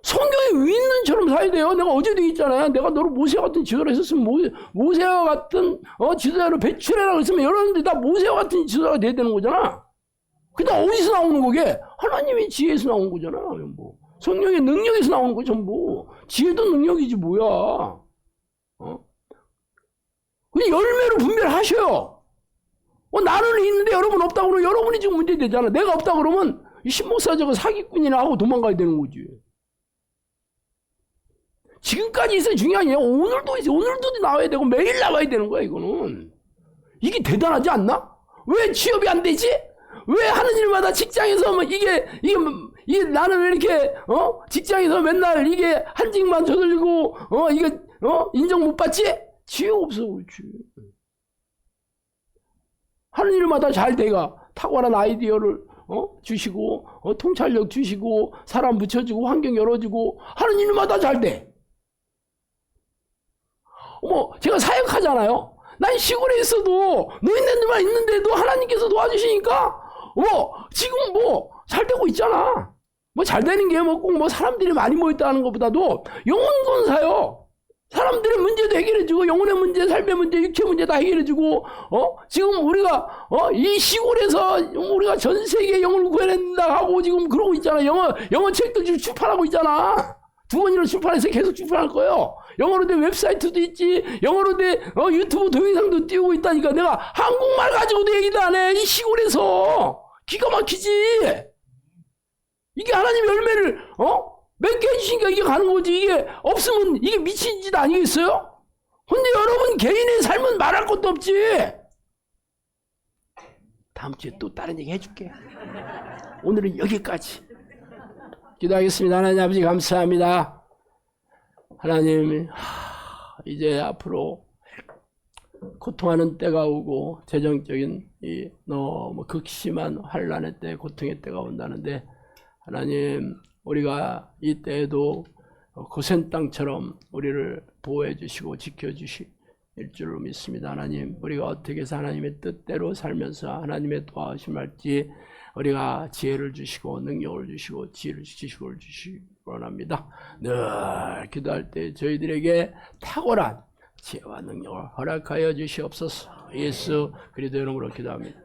성경의 위인처럼 살아야 돼요. 내가 어제도 얘기했잖아요. 내가 너를 모세와 같은 지도자로 했었으면 모세와 같은 지도자로 배출해라고 했으면 여러분들이 다 모세와 같은 지도자가 돼야 되는 거잖아. 근데 어디서 나오는 거게? 하나님의 지혜에서 나오는 거잖아. 전부. 성령의 능력에서 나오는 거 전부. 지혜도 능력이지 뭐야. 열매로 분별하셔요. 나는 있는데 여러분 없다고 그러면 여러분이 지금 문제되잖아. 내가 없다고 그러면 이 신목사 저거 사기꾼이나 하고 도망가야 되는 거지. 지금까지 있어야 중요한 게 오늘도 있어. 오늘도 나와야 되고 매일 나와야 되는 거야. 이거는. 이게 대단하지 않나? 왜 취업이 안 되지? 왜 하는 일마다 직장에서 이게 나는 왜 이렇게 직장에서 맨날 이게 한직만 저들고 이게 인정 못 받지? 지혜가 없어 그렇지. 하는 일마다 잘 돼가 탁월한 아이디어를 주시고 통찰력 주시고 사람 붙여주고 환경 열어주고 하는 일마다 잘 돼. 제가 사역하잖아요. 난 시골에 있어도 노인네들만 있는데도 하나님께서 도와주시니까 지금 잘 되고 있잖아. 잘 되는 게 꼭 사람들이 많이 모였다는 것보다도 영혼 건사요. 사람들의 문제도 해결해주고 영혼의 문제, 삶의 문제, 육체 문제 다 해결해주고 지금 우리가 이 시골에서 우리가 전 세계 영혼을 구해낸다 하고 지금 그러고 있잖아. 영어 책도 지금 출판하고 있잖아. 2번이나 출판해서 계속 출판할 거예요. 영어로 된 웹사이트도 있지. 영어로 된 유튜브 동영상도 띄우고 있다니까. 내가 한국말 가지고도 얘기도 안 해. 이 시골에서 기가 막히지. 이게 하나님 열매를 맺게 해주시니까 이게 가는 거지. 이게 없으면 이게 미친 짓 아니겠어요? 근데 여러분 개인의 삶은 말할 것도 없지. 다음 주에 또 다른 얘기 해줄게. 오늘은 여기까지. 기도하겠습니다. 하나님 아버지 감사합니다. 하나님 이제 앞으로 고통하는 때가 오고 재정적인 이 너무 극심한 환난의 때, 고통의 때가 온다는데 하나님 우리가 이 때에도 고센 땅처럼 우리를 보호해 주시고 지켜 주실 줄로 믿습니다. 하나님 우리가 어떻게 해서 하나님의 뜻대로 살면서 하나님의 도와주심 할지 우리가 지혜를 주시고 능력을 주시고 지혜를 주시고 원합니다. 늘 기도할 때 저희들에게 탁월한 지혜와 능력을 허락하여 주시옵소서. 예수 그리스도 이름으로 기도합니다.